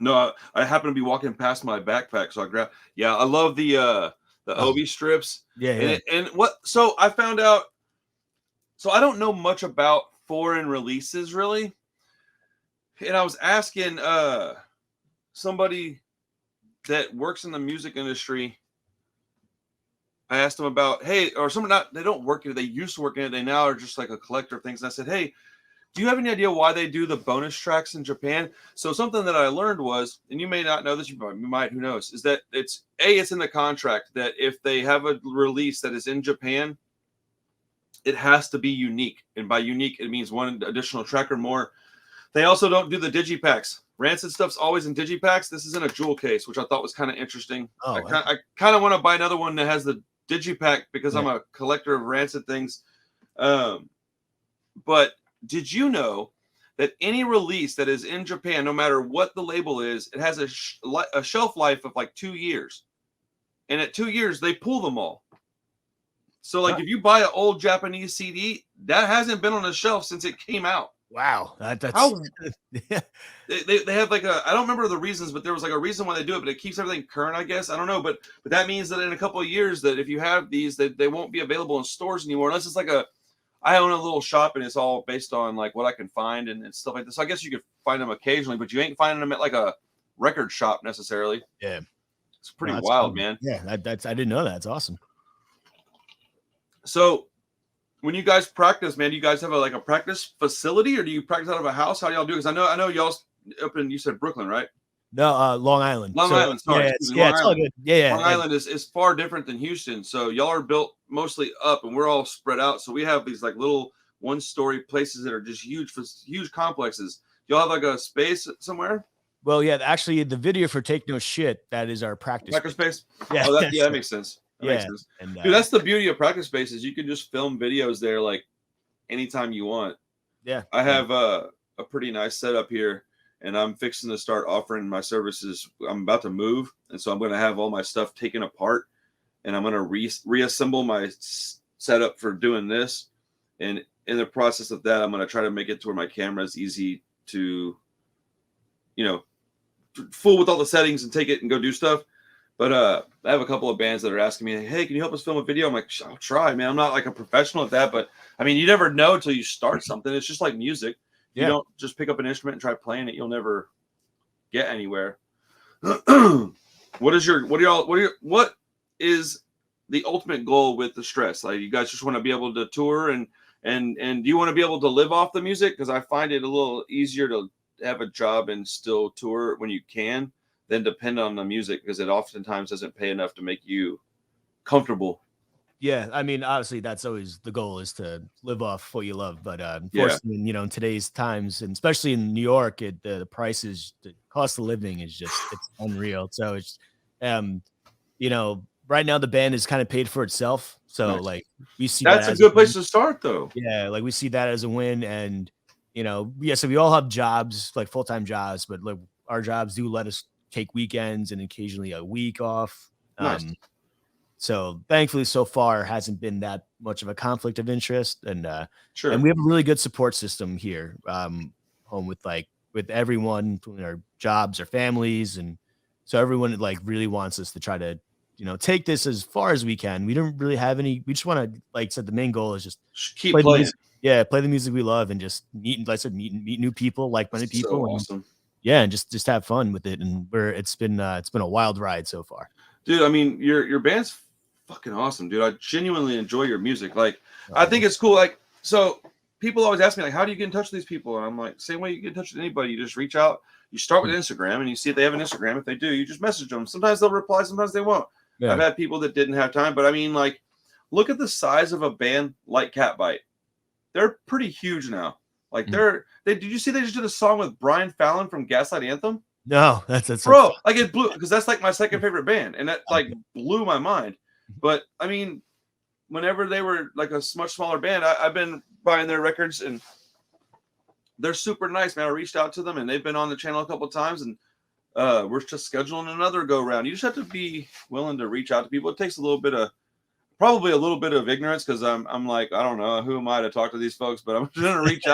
A: No, I happen to be walking past my backpack, so I grabbed. Yeah, I love the Obi strips.
B: Yeah.
A: And what? So I found out. So I don't know much about foreign releases, really. And I was asking somebody that works in the music industry. I asked them about, hey, or someone they don't work in it. They used to work in it. They now are just like a collector of things. And I said, hey, do you have any idea why they do the bonus tracks in Japan? So something that I learned was, and you may not know this, you might, who knows, is that it's in the contract that if they have a release that is in Japan, it has to be unique. And by unique, it means one additional track or more. They also don't do the digipacks. Rancid stuff's always in digipacks. This is in a jewel case, which I thought was kind of interesting.
B: Oh,
A: I kind of want to buy another one that has the digipack because I'm a collector of Rancid things. But did you know that any release that is in Japan, no matter what the label is, it has a shelf life of like 2 years, and at 2 years they pull them all. So like if you buy an old Japanese CD, that hasn't been on the shelf since it came out.
B: Wow, that's
A: they have like I don't remember the reasons, but there was like a reason why they do it, but it keeps everything current, I guess. I don't know, but that means that in a couple of years that if you have these, they won't be available in stores anymore unless it's like I own a little shop and it's all based on like what I can find and stuff like this. So I guess you could find them occasionally, but you ain't finding them at like a record shop necessarily.
B: Yeah,
A: it's pretty wild, man.
B: Yeah, I didn't know that. It's awesome.
A: So when you guys practice, man, do you guys have a practice facility or do you practice out of a house? How do y'all do it? Because I know y'all up in, you said Brooklyn, right?
B: No, Long Island.
A: Long Island, sorry.
B: Yeah, it's all good. Yeah.
A: Long Island is far different than Houston. So y'all are built mostly up and we're all spread out. So we have these like little 1-story places that are just huge complexes. Y'all have like a space somewhere?
B: Well, yeah, actually the video for Take No Shit, that is our practice
A: space.
B: Yeah.
A: Oh, that makes sense. Makes sense.
B: And,
A: dude, that's the beauty of practice spaces. You can just film videos there like anytime you want.
B: Yeah.
A: I have a pretty nice setup here. And I'm fixing to start offering my services. I'm about to move, and so I'm going to have all my stuff taken apart, and I'm going to reassemble my setup for doing this. And in the process of that, I'm going to try to make it to where my camera is easy to, fool with all the settings and take it and go do stuff. But I have a couple of bands that are asking me, hey, can you help us film a video? I'm like, I'll try, man. I'm not like a professional at that, but I mean, you never know until you start something. It's just like music. You don't just pick up an instrument and try playing it, you'll never get anywhere. What is the ultimate goal with the stress? Like, you guys just want to be able to tour and do you want to be able to live off the music? Because I find it a little easier to have a job and still tour when you can than depend on the music, because it oftentimes doesn't pay enough to make you comfortable.
B: Yeah, I mean, obviously, that's always the goal, is to live off what you love. But unfortunately, in today's times, and especially in New York, the prices, the cost of living is just it's unreal. So it's, right now the band is kind of paid for itself. So like we see
A: that's a good place to start, though.
B: Yeah, like we see that as a win, and so we all have jobs, like full-time jobs, but like our jobs do let us take weekends and occasionally a week off.
A: Nice.
B: So thankfully, so far, hasn't been that much of a conflict of interest, and
A: sure.
B: And we have a really good support system here, home with everyone, our jobs, our families, and so everyone like really wants us to try to take this as far as we can. We don't really have any. We just want to, like I said, the main goal is just
A: keep playing.
B: Play the music we love, and just meet new people, like-minded people.
A: So awesome.
B: And just have fun with it, and it's been a wild ride so far.
A: Dude, I mean, your band's fucking awesome, dude. I genuinely enjoy your music. Like, I think it's cool. Like, so people always ask me, like, how do you get in touch with these people? And I'm like, same way you get in touch with anybody. You just reach out. You start with Instagram, and you see if they have an Instagram. If they do, you just message them. Sometimes they'll reply, sometimes they won't. Yeah. I've had people that didn't have time, but I mean, like, look at the size of a band like Catbite. They're pretty huge now. Like, did you see they just did a song with Brian Fallon from Gaslight Anthem?
B: No, that's
A: bro. Like, it blew, because that's like my second favorite band, and that like blew my mind. But I mean, whenever they were like a much smaller band, I've been buying their records, and they're super nice, man. I reached out to them, and they've been on the channel a couple of times, and we're just scheduling another go round. You just have to be willing to reach out to people. It takes probably a little bit of ignorance, because I'm like, I don't know, who am I to talk to these folks, but I'm gonna reach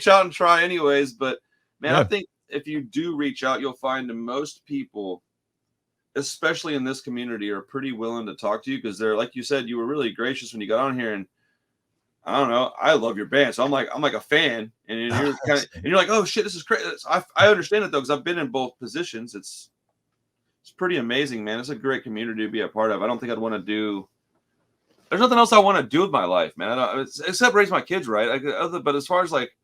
A: out and try anyways. But man, I think if you do reach out, you'll find that most people, especially in this community, are pretty willing to talk to you, because they're, like you said, you were really gracious when you got on here, and I don't know, I love your band, so I'm like a fan, and you're like, oh shit, this is crazy. I understand it though, because I've been in both positions. It's pretty amazing, man. It's a great community to be a part of. I don't think I'd want to do. There's nothing else I want to do with my life, man. Except raise my kids right. But as far as like,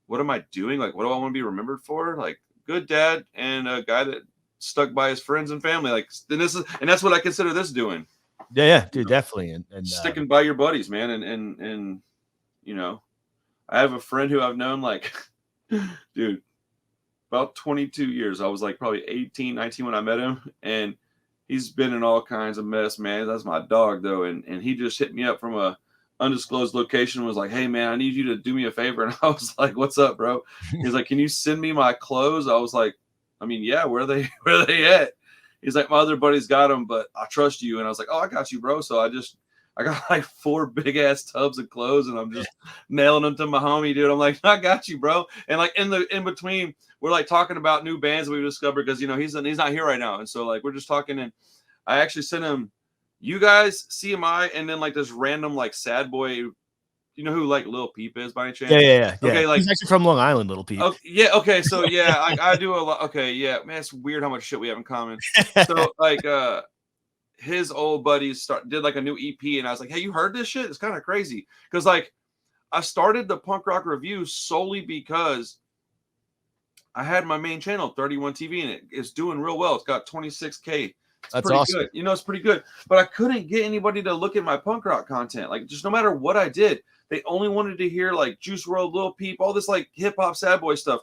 A: what am I doing? Like, what do I want to be remembered for? Like, good dad and a guy that stuck by his friends and family. Like, and that's what I consider this doing.
B: Yeah, dude, definitely. And
A: sticking by your buddies, man. And I have a friend who I've known like Dude, about 22 years. I was like probably 18, 19 when I met him, and he's been in all kinds of mess, man. That's my dog though, and he just hit me up from a undisclosed location. Was like, hey man, I need you to do me a favor, and I was like, what's up, bro? He's like, can you send me my clothes? I was like, I mean, yeah, where are they at? He's like, my other buddy's got them, but I trust you. And I was like, oh, I got you, bro. So I got like 4 big ass tubs of clothes, and I'm just nailing them to my homie, dude. I'm like, I got you, bro. And like in between, we're like talking about new bands that we've discovered, because he's not here right now, and so like we're just talking. And I actually sent him you guys, CMI, and then like this random like sad boy. You know who like Lil Peep is by any chance?
B: Yeah.
A: Okay, like
B: he's actually from Long Island, Little Peep.
A: Oh, yeah. Okay. So yeah, I do a lot. Okay. Yeah, man, it's weird how much shit we have in common. So like, his old buddies did like a new EP, and I was like, hey, you heard this shit? It's kind of crazy, because like I started the punk rock review solely because I had my main channel 31 TV, and it's doing real well. It's got 26K.
B: That's
A: pretty
B: awesome.
A: good. It's pretty good. But I couldn't get anybody to look at my punk rock content. Like, just no matter what I did, they only wanted to hear like Juice WRLD, Lil Peep, all this like hip hop sad boy stuff.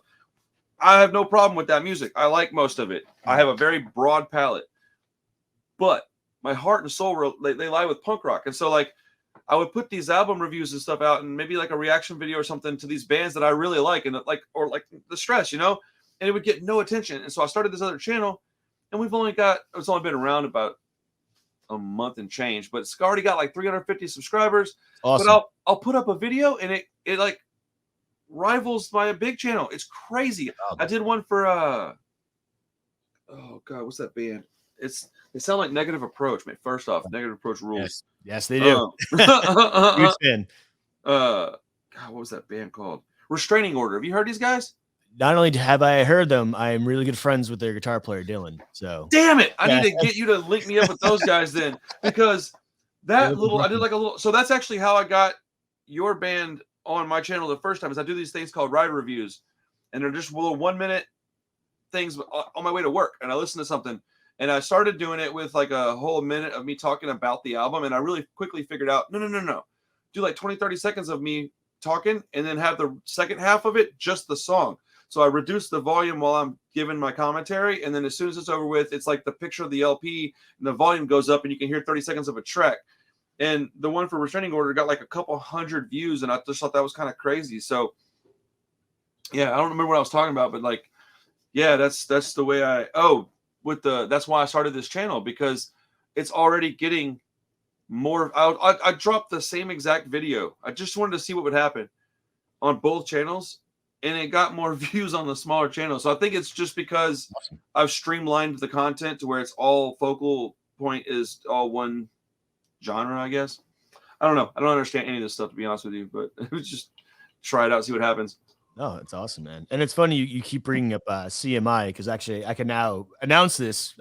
A: I have no problem with that music. I like most of it. I have a very broad palette. But my heart and soul, they lie with punk rock. And so like I would put these album reviews and stuff out, and maybe like a reaction video or something to these bands that I really like, and like, or like The Stress, and it would get no attention. And so I started this other channel, and it's only been around about a month and change, but it's already got like 350 subscribers.
B: Awesome.
A: But I'll put up a video, and it like rivals my big channel. It's crazy. I did one for oh god, what's that band? They sound like Negative Approach, man. First off, Negative Approach rules.
B: Yes, they do.
A: Huge fan. God, what was that band called? Restraining Order. Have you heard these guys?
B: Not only have I heard them, I am really good friends with their guitar player Dylan. So
A: damn it, I need to get you to link me up with those guys then, because I did like a little. So that's actually how I got your band on my channel the first time. Is I do these things called ride reviews, and they're just little 1-minute things on my way to work, and I listen to something. And I started doing it with like a whole minute of me talking about the album. And I really quickly figured out, no. Do like 20, 30 seconds of me talking, and then have the second half of it just the song. So I reduce the volume while I'm giving my commentary. And then as soon as it's over with, it's like the picture of the LP, and the volume goes up, and you can hear 30 seconds of a track. And the one for Restraining Order got like a couple hundred views. And I just thought that was kind of crazy. So yeah, I don't remember what I was talking about, but like, yeah, that's the way that's why I started this channel, because it's already getting more. I dropped the same exact video. I just wanted to see what would happen on both channels, and it got more views on the smaller channel. So I think it's just because I've streamlined the content to where it's all focal point is all one genre, I guess. I don't know. I don't understand any of this stuff, to be honest with you, but it was just try it out, see what happens.
B: Oh, that's awesome, man. And it's funny you keep bringing up CMI, because actually I can now announce this.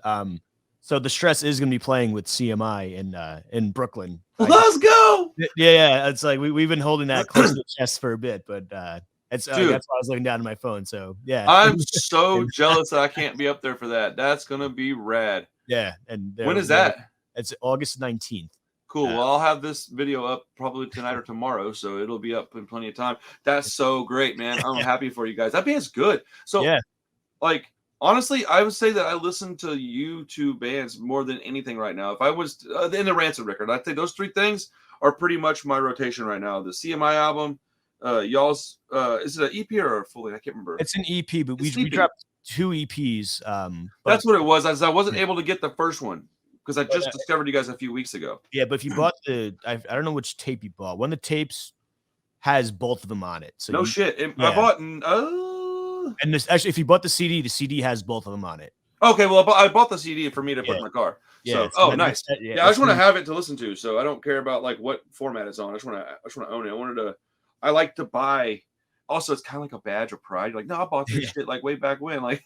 B: So The Stress is going to be playing with CMI in Brooklyn.
A: Let's go.
B: Yeah. It's like we've been holding that close to the chest for a bit, but that's why I was looking down at my phone. So yeah,
A: I'm so jealous that I can't be up there for that. That's gonna be rad.
B: Yeah, and
A: when is that?
B: It's August 19th.
A: Cool. Well, I'll have this video up probably tonight or tomorrow, so it'll be up in plenty of time. That's so great, man. I'm happy for you guys. That band's good. So yeah, like honestly, I would say that I listen to you two bands more than anything right now. If I was in the Rancid record, I'd say those 3 things are pretty much my rotation right now. The CMI album, y'all's is it an EP or a full? I can't remember.
B: It's an EP, but we dropped 2 EPs.
A: That's what it was. I wasn't able to get the first one, because I just discovered you guys a few weeks ago.
B: Yeah, but if you bought I don't know which tape you bought. One of the tapes has both of them on it. So
A: shit. I bought
B: and this, actually, if you bought the CD has both of them on it.
A: Okay, well, I bought the CD for me to put in my car.
B: Yeah.
A: So, nice. Yeah, I just want to have it to listen to, so I don't care about like what format it's on. I just want to own it. I like to buy. Also, it's kind of like a badge of pride. You're like, no, I bought this shit like way back when. Like,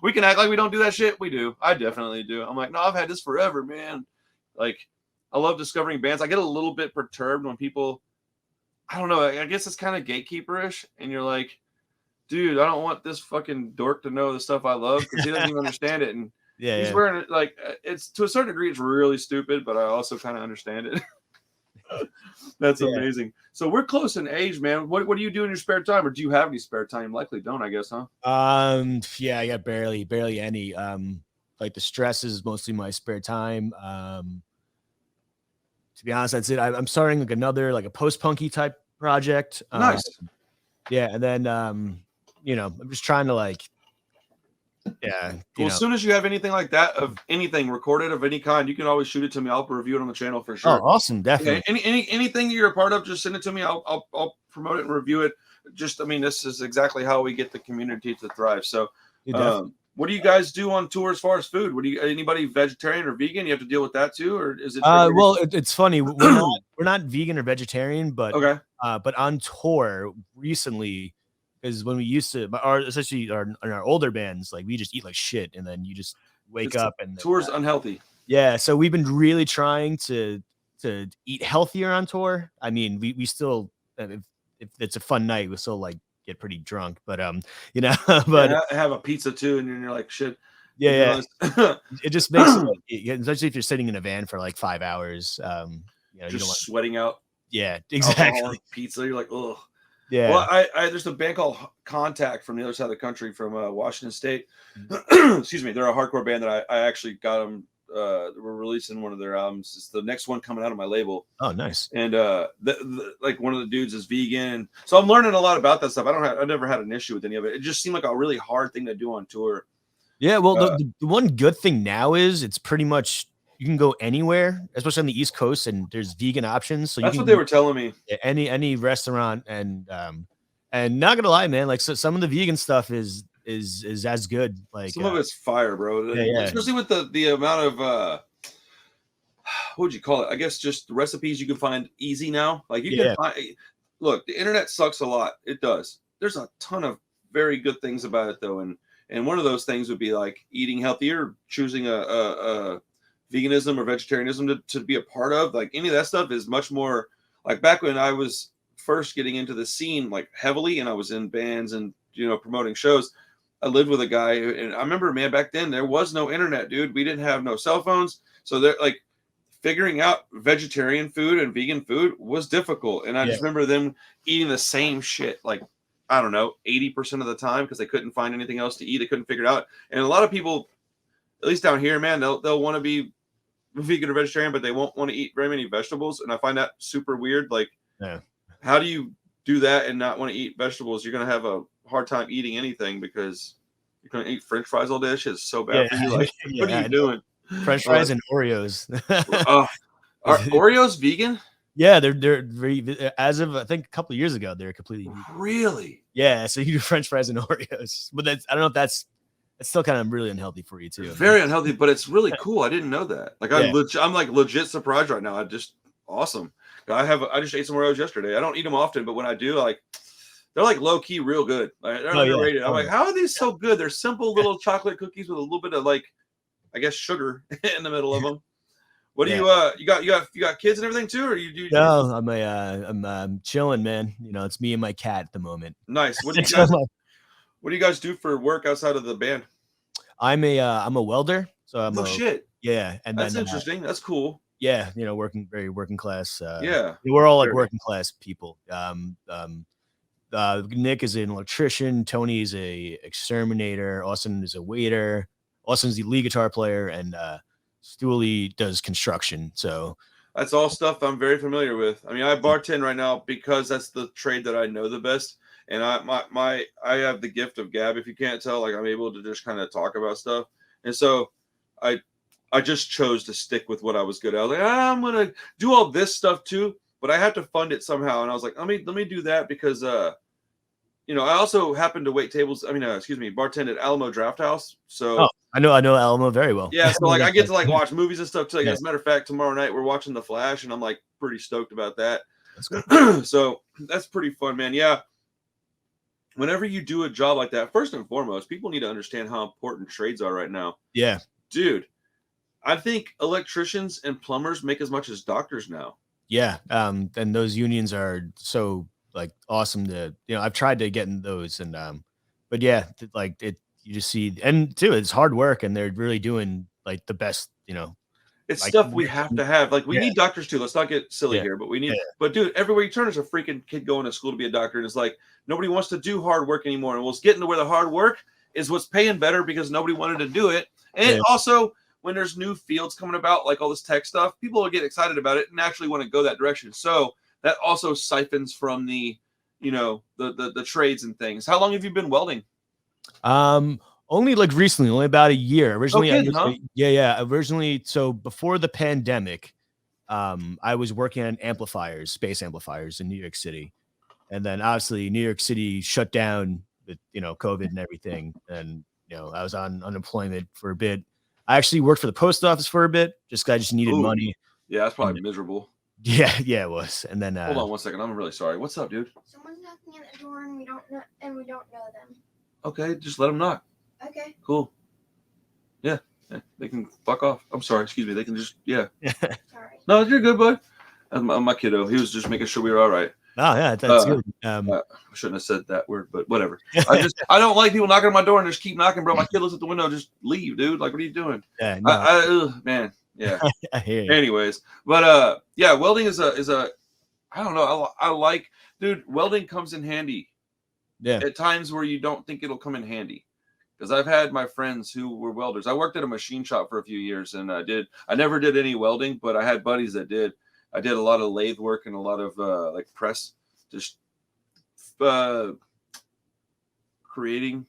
A: we can act like we don't do that shit. We do. I definitely do. I'm like, no, I've had this forever, man. Like, I love discovering bands. I get a little bit perturbed when people, I don't know, I guess it's kind of gatekeeperish, and you're like, dude, I don't want this fucking dork to know the stuff I love, because he doesn't even understand it. And he's wearing it like, it's to a certain degree, it's really stupid, but I also kind of understand it. That's amazing. So we're close in age, man. What do you do in your spare time, or do you have any spare time? Likely don't, I guess, huh?
B: Yeah, I got barely any. Like the stress is mostly my spare time. To be honest, that's it. I'm starting like another like a post-punky type project.
A: Nice.
B: Yeah, and then I'm just trying to like, yeah.
A: Well, as soon as you have anything like that, of anything recorded of any kind, you can always shoot it to me. I'll review it on the channel for sure.
B: Oh, awesome, definitely.
A: Yeah, anything you're a part of, just send it to me. I'll promote it and review it. Just, I mean, this is exactly how we get the community to thrive. So, what do you guys do on tour as far as food? What do you, anybody vegetarian or vegan? You have to deal with that too, or is it?
B: Well, it's funny. We're not vegan or vegetarian, but
A: okay.
B: But on tour recently, because when we used to, especially our older bands, like we just eat like shit, and then you just wake up and
A: tour's unhealthy.
B: Yeah, so we've been really trying to eat healthier on tour. I mean, we still, if it's a fun night, we still like get pretty drunk, but but
A: have a pizza too, and you're like shit.
B: Yeah. It just makes it, especially if you're sitting in a van for like 5 hours.
A: You don't want sweating out.
B: Yeah, exactly.
A: Pizza, you're like, ugh.
B: Yeah.
A: Well, I there's a band called Contact from the other side of the country, from Washington State. Excuse me, they're a hardcore band that I actually got them. We're releasing one of their albums. It's the next one coming out on my label.
B: Oh, nice.
A: And like one of the dudes is vegan, so I'm learning a lot about that stuff. I never had an issue with any of it. It just seemed like a really hard thing to do on tour.
B: Yeah, well, the one good thing now is it's pretty much you can go anywhere, especially on the East Coast, and there's vegan options. So
A: that's what they were telling me.
B: Any restaurant, and not gonna lie, man, like some of the vegan stuff is as good. Like
A: some of it's fire, bro.
B: Yeah.
A: Especially with the amount of what would you call it? I guess just the recipes you can find easy now. Like you can find. Look, the internet sucks a lot. It does. There's a ton of very good things about it though, and one of those things would be like eating healthier, choosing a veganism or vegetarianism to be a part of. Like any of that stuff is much more like back when I was first getting into the scene like heavily, and I was in bands and promoting shows. I lived with a guy, and I remember, man, back then there was no internet, dude. We didn't have no cell phones, so they're like figuring out vegetarian food and vegan food was difficult. And I just remember them eating the same shit, like I don't know, 80% of the time, because they couldn't find anything else to eat. They couldn't figure it out. And a lot of people, at least down here, man, they'll want to be vegan or vegetarian, but they won't want to eat very many vegetables. And I find that super weird. Like, how do you do that and not want to eat vegetables? You're going to have a hard time eating anything because you're going to eat French fries all day. That shit is so bad for you. Like, what are you doing?
B: French fries and Oreos.
A: Are Oreos vegan?
B: Yeah, they're very, as of I think a couple of years ago, they're completely vegan.
A: Really?
B: Yeah, so you do French fries and Oreos, but I don't know if that's still kind of really unhealthy for you too.
A: Very unhealthy, but it's really cool. I didn't know that. Like I'm like legit surprised right now. Awesome. I just ate some Oreos yesterday. I don't eat them often, but when I do, like they're like low key real good. Like, they're underrated. I'm like, how are these so good? They're simple little chocolate cookies with a little bit of like, I guess, sugar in the middle of them. What do you got kids and everything too, or you do?
B: No, I'm chilling, man. It's me and my cat at the moment.
A: Nice. What do you guys do for work outside of the band?
B: I'm a welder. So I'm
A: shit.
B: Yeah, and
A: that's interesting. That's cool.
B: Yeah, very working class.
A: We're
B: all like working class people. Nick is an electrician. Tony is a exterminator. Austin is a waiter. Austin's the lead guitar player, and Stooley does construction. So
A: that's all stuff I'm very familiar with. I mean, I bartend right now because that's the trade that I know the best. And I have the gift of gab. If you can't tell, like I'm able to just kind of talk about stuff. And so I just chose to stick with what I was good at. I was like, I'm gonna do all this stuff too, but I have to fund it somehow. And I was like, let me do that because I also happen to wait tables. I mean, bartend at Alamo Draft House. So
B: I know Alamo very well.
A: Yeah, so like I get to like watch movies and stuff too. Like, as a matter of fact, tomorrow night we're watching The Flash, and I'm like pretty stoked about that.
B: That's good.
A: So that's pretty fun, man. Yeah. Whenever you do a job like that, first and foremost, people need to understand how important trades are right now.
B: Yeah,
A: dude. I think electricians and plumbers make as much as doctors now.
B: Yeah, and those unions are so like awesome to I've tried to get in those, and but yeah, like you just see, and too, it's hard work, and they're really doing like the best
A: It's
B: like,
A: stuff we have to have. Like we
B: yeah,
A: need doctors too. Let's not get silly
B: yeah,
A: here, but we need.
B: yeah,
A: But dude, everywhere you turn, there's a freaking kid going to school to be a doctor, and it's like nobody wants to do hard work anymore. And we'll get into where the hard work is what's paying better because nobody wanted to do it. And
B: yeah.
A: also, when there's new fields coming about, like all this tech stuff, people will get excited about it and naturally want to go that direction. So that also siphons from the, the trades and things. How long have you been welding?
B: Only like recently, only about a year. Originally, originally, so before the pandemic, I was working on amplifiers, space amplifiers in New York City. And then obviously New York City shut down with, COVID and everything. And, I was on unemployment for a bit. I actually worked for the post office for a bit, just 'cause I just needed money.
A: Yeah, that's probably miserable.
B: Yeah, it was. And then
A: hold on 1 second. I'm really sorry. What's up, dude?
C: Someone's knocking at the door and we don't know them.
A: Okay, just let them knock.
C: Okay.
A: Cool. Yeah, they can fuck off. I'm sorry. Excuse me. They can just
C: Sorry.
A: No, you're good, bud. My kiddo. He was just making sure we were all right.
B: Oh yeah, that's good.
A: I shouldn't have said that word, but whatever. I don't like people knocking on my door and just keep knocking, bro. My kid looks at the window, just leave, dude. Like, what are you doing?
B: Yeah, no.
A: Man, yeah.
B: I hear you.
A: Anyways, but welding is a I don't know. I like, dude. Welding comes in handy.
B: Yeah.
A: At times where you don't think it'll come in handy, because I've had my friends who were welders. I worked at a machine shop for a few years, and I never did any welding, but I had buddies that did. I did a lot of lathe work and a lot of like press, just creating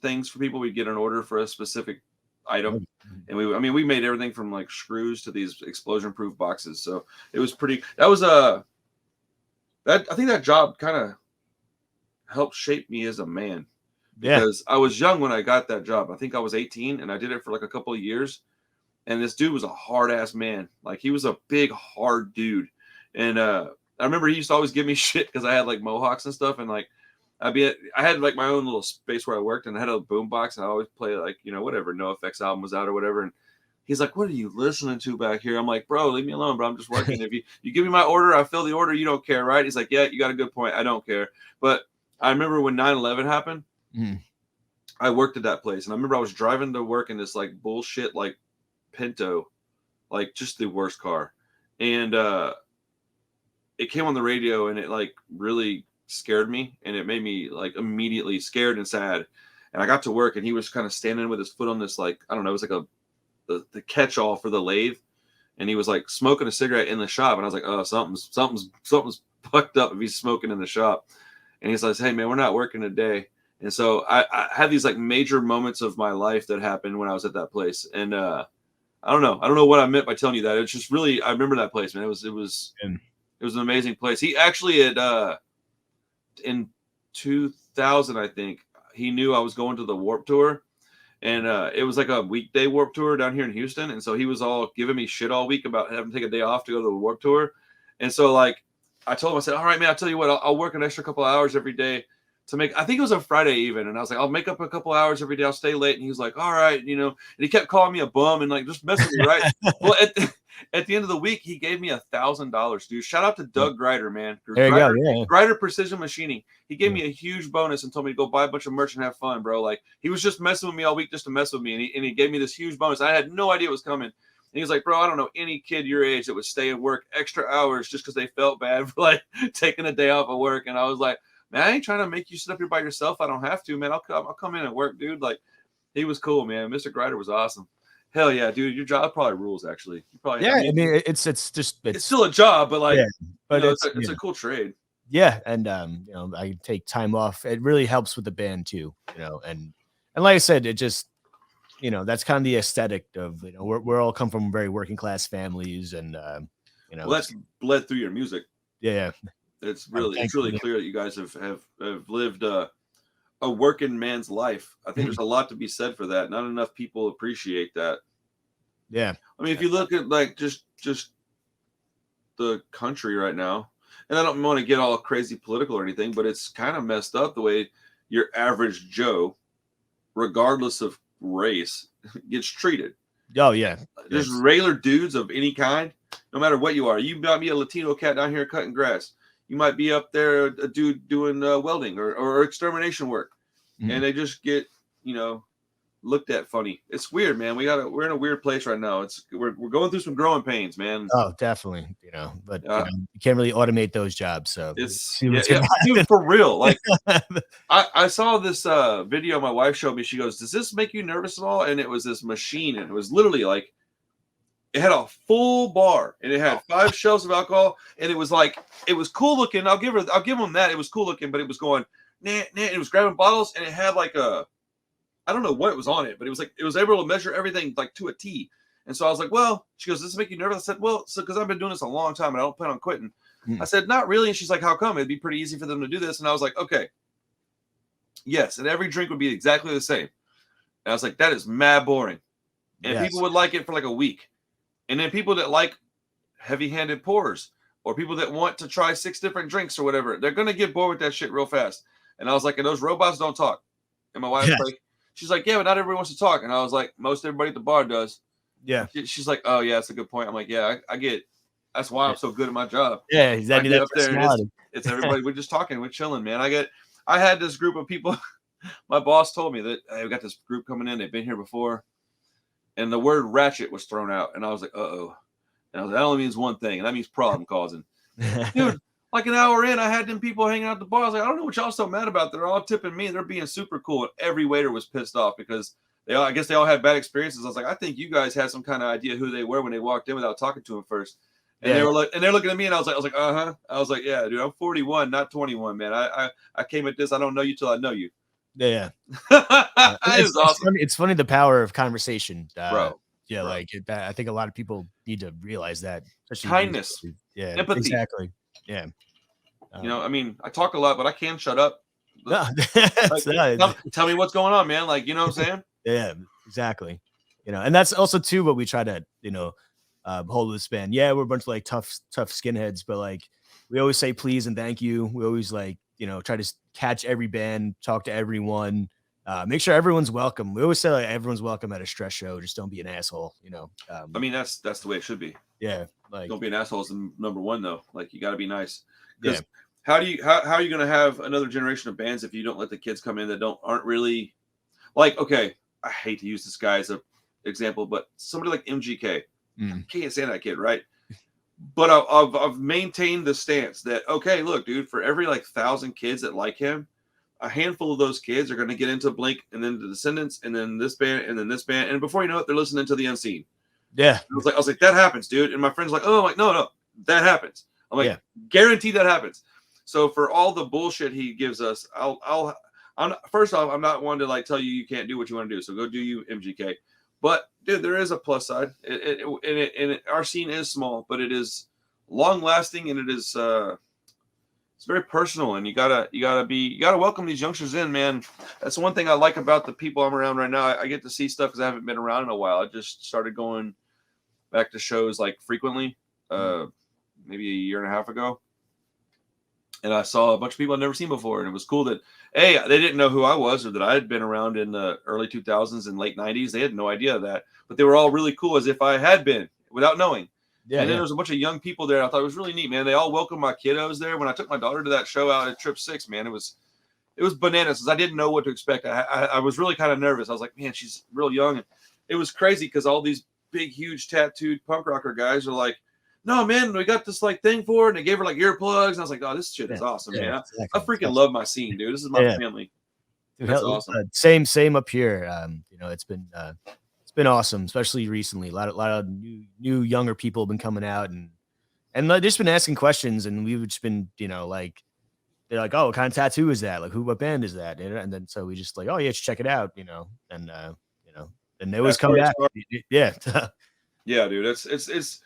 A: things for people. We'd get an order for a specific item, and we made everything from like screws to these explosion-proof boxes. So it was pretty. That was I think that job kind of helped shape me as a man, because I was young when I got that job. I think I was 18, and I did it for like a couple of years. And this dude was a hard ass man. Like, he was a big, hard dude. And I remember he used to always give me shit because I had like mohawks and stuff. And like, I had like my own little space where I worked, and I had a boom box, and I always play like, whatever NoFX album was out or whatever. And he's like, "What are you listening to back here?" I'm like, "Bro, leave me alone, bro. I'm just working. If you give me my order, I fill the order. You don't care, right?" He's like, "Yeah, you got a good point. I don't care." But I remember when 9/11 happened, I worked at that place. And I remember I was driving to work in this like bullshit, like Pinto, like just the worst car. And it came on the radio, and it like really scared me, and it made me like immediately scared and sad. And I got to work, and he was kind of standing with his foot on this, like, I don't know, it was like the catch-all for the lathe, and he was like smoking a cigarette in the shop. And I was like, "Oh, something's fucked up if he's smoking in the shop." And he's like, "Hey man, we're not working today." And so I had these like major moments of my life that happened when I was at that place. And I don't know what I meant by telling you that. It's just really, I remember that place, man. It was an amazing place. He actually had in 2000, I think, he knew I was going to the Warped Tour, and it was like a weekday Warped Tour down here in Houston. And so he was all giving me shit all week about having to take a day off to go to the Warped Tour. And so like, I told him, I said, "All right, man, I'll tell you what, I'll work an extra couple of hours every day to make," I think it was a Friday even. And I was like, "I'll make up a couple hours every day. I'll stay late." And he was like, "All right," and he kept calling me a bum and like just messing with me, right? Well, at the end of the week, he gave me $1,000, dude. Shout out to Doug Grider, man.
B: There you go. Yeah.
A: Grider Precision Machining. He gave me a huge bonus and told me to go buy a bunch of merch and have fun, bro. Like, he was just messing with me all week just to mess with me. And he gave me this huge bonus. I had no idea it was coming. And he was like, "Bro, I don't know any kid your age that would stay and work extra hours just because they felt bad for like taking a day off of work." And I was like, "Man, I ain't trying to make you sit up here by yourself. I don't have to, man. I'll come in and work, dude." Like, he was cool, man. Mr. Grider was awesome. Hell yeah, dude. Your job probably rules, actually. You probably,
B: I mean, it's
A: still a job, but like,
B: but
A: it's a cool trade.
B: Yeah, and I take time off. It really helps with the band too, and like I said, it just, that's kind of the aesthetic of, we're all come from very working class families, and
A: well, that's bled through your music.
B: Yeah.
A: It's really clear that you guys have lived a working man's life. I think there's a lot to be said for that. Not enough people appreciate that.
B: Yeah.
A: I mean, if you look at like just the country right now, and I don't want to get all crazy political or anything, but it's kind of messed up the way your average Joe, regardless of race, gets treated.
B: Oh yeah.
A: Just regular dudes of any kind, no matter what you are. You might be a Latino cat down here cutting grass. You might be up there, a dude doing welding or extermination work, and they just get, looked at funny. It's weird, man. We're in a weird place right now. We're going through some growing pains, man.
B: Oh, definitely. But you can't really automate those jobs. So
A: see what's gonna happen. Dude, for real. Like I saw this video my wife showed me. She goes, "Does this make you nervous at all?" And it was this machine, and it was literally like it had a full bar, and it had 5 shelves of alcohol, and it was cool looking. I'll give them that. It was cool looking, but it was going nah, nah. It was grabbing bottles, and it had like I don't know what it was on it, but it was able to measure everything like to a T. And so I was like, well, she goes, does this make you nervous? I said, well, so because I've been doing this a long time and I don't plan on quitting. I said, not really. And she's like, how come? It'd be pretty easy for them to do this. And I was like, okay, yes. And every drink would be exactly the same. And I was like, that is mad boring. And people would like it for like a week. And then people that like heavy-handed pours or people that want to try 6 different drinks or whatever, they're going to get bored with that shit real fast. And I was like, and those robots don't talk. And my wife's like, she's like, yeah, but not everybody wants to talk. And I was like, most everybody at the bar does.
B: Yeah.
A: She's like, oh, yeah, that's a good point. I'm like, yeah, I get it. That's why I'm so good at my job.
B: Yeah, exactly.
A: Up there it's everybody. We're just talking. We're chilling, man. I had this group of people. My boss told me that, hey, we got this group coming in. They've been here before. And the word ratchet was thrown out. And I was like, uh-oh. And I was like, that only means one thing. And that means problem causing. Dude, like an hour in, I had them people hanging out at the bar. I was like, I don't know what y'all so mad about. They're all tipping me. They're being super cool. And every waiter was pissed off because I guess they all had bad experiences. I was like, I think you guys had some kind of idea who they were when they walked in without talking to them first. And they were like, and they're looking at me, and I was like, uh-huh. I was like, yeah, dude, I'm 41, not 21, man. I came at this. I don't know you till I know you.
B: Yeah.
A: It's awesome.
B: It's funny the power of conversation,
A: bro.
B: Yeah, bro. Like I think a lot of people need to realize that.
A: Kindness,
B: empathy, exactly. Yeah.
A: I mean, I talk a lot, but I can shut up.
B: No.
A: Tell me what's going on, man. Like, you know what I'm saying?
B: Yeah, exactly. And that's also too what we try to hold this band. Yeah, we're a bunch of like tough skinheads, but like we always say please and thank you. We always like try to catch every band, talk to everyone, make sure everyone's welcome. We always say like everyone's welcome at a stress show. Just don't be an asshole.
A: I mean that's the way it should be.
B: Yeah, like
A: don't be an asshole is number one though. Like you got to be nice. Yeah. How are you going to have another generation of bands if you don't let the kids come in that aren't really like, okay, I hate to use this guy as an example, but somebody like MGK, I can't stand that kid, right? But I've maintained the stance that, okay, look, dude, for every like 1,000 kids that like him, a handful of those kids are going to get into Blink and then the Descendants and then this band and then this band. And before you know it, they're listening to the Unseen.
B: Yeah.
A: I was like, that happens, dude. And my friend's like, oh, I'm like, no, that happens. I'm like, guaranteed that happens. So for all the bullshit he gives us, first off, I'm not one to like tell you can't do what you want to do. So go do you, MGK. But dude, there is a plus side. Our scene is small, but it is long lasting, and it is it's very personal. And you gotta welcome these youngsters in, man. That's one thing I like about the people I'm around right now. I get to see stuff because I haven't been around in a while. I just started going back to shows like frequently, maybe a year and a half ago. And I saw a bunch of people I'd never seen before. And it was cool that, they didn't know who I was or that I had been around in the early 2000s and late 90s. They had no idea of that. But they were all really cool as if I had been without knowing. Yeah, and then there was a bunch of young people there. I thought it was really neat, man. They all welcomed my kiddos there. When I took my daughter to that show out at Trip 6, man, it was bananas. I didn't know what to expect. I was really kind of nervous. I was like, man, she's real young. And it was crazy because all these big, huge tattooed punk rocker guys are like, no, man, we got this like thing for it. And they gave her like earplugs. And I was like, oh, this shit is awesome, man. Exactly. I freaking love my scene, dude. This is my family.
B: Dude, that's awesome. Same up here. It's been awesome, especially recently. A lot of new younger people have been coming out and they've just been asking questions, and we've just been, like, they're like, oh, what kind of tattoo is that? Like, what band is that? And then so we just like, oh yeah, check it out, and they always come back. Yeah.
A: Yeah, dude. It's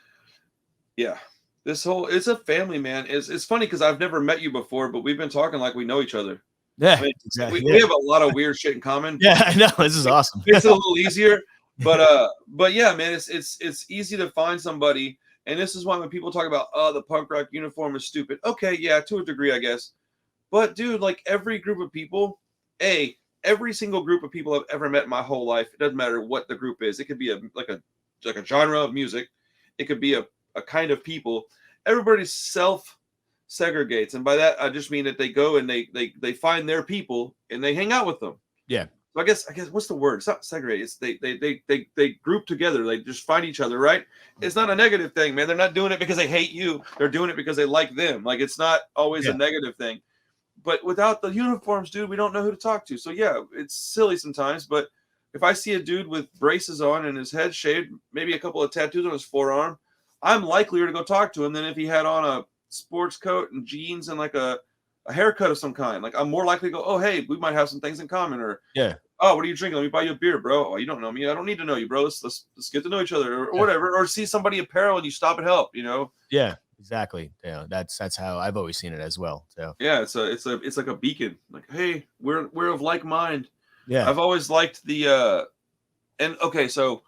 A: yeah. It's a family, man. It's funny because I've never met you before, but we've been talking like we know each other.
B: Yeah,
A: I mean,
B: exactly.
A: We have a lot of weird shit in common.
B: Yeah, I know. This is awesome.
A: It's a little easier, but yeah, man, it's easy to find somebody, and this is why when people talk about the punk rock uniform is stupid. Okay, yeah, to a degree, I guess, but dude, like every group of people, every single group of people I've ever met in my whole life, it doesn't matter what the group is. It could be a genre of music, it could be a kind of people. Everybody self-segregates, and by that I just mean that they go and they find their people and they hang out with them.
B: Yeah.
A: So I guess what's the word? It's not segregate. It's they group together. They just find each other, right? It's not a negative thing, man. They're not doing it because they hate you. They're doing it because they like them. Like it's not always a negative thing. But without the uniforms, dude, we don't know who to talk to. So yeah, it's silly sometimes. But if I see a dude with braces on and his head shaved, maybe a couple of tattoos on his forearm, I'm likelier to go talk to him than if he had on a sports coat and jeans and like a haircut of some kind. Like I'm more likely to go, oh hey, we might have some things in common, or oh, what are you drinking? Let me buy you a beer, bro. Oh, you don't know me. I don't need to know you, bro. Let's get to know each other, or whatever. Or see somebody apparel and you stop and help. You know?
B: Yeah, exactly. Yeah, that's how I've always seen it as well. So
A: yeah, it's like a beacon. Like, hey, we're of like mind.
B: Yeah,
A: I've always liked the and okay, so.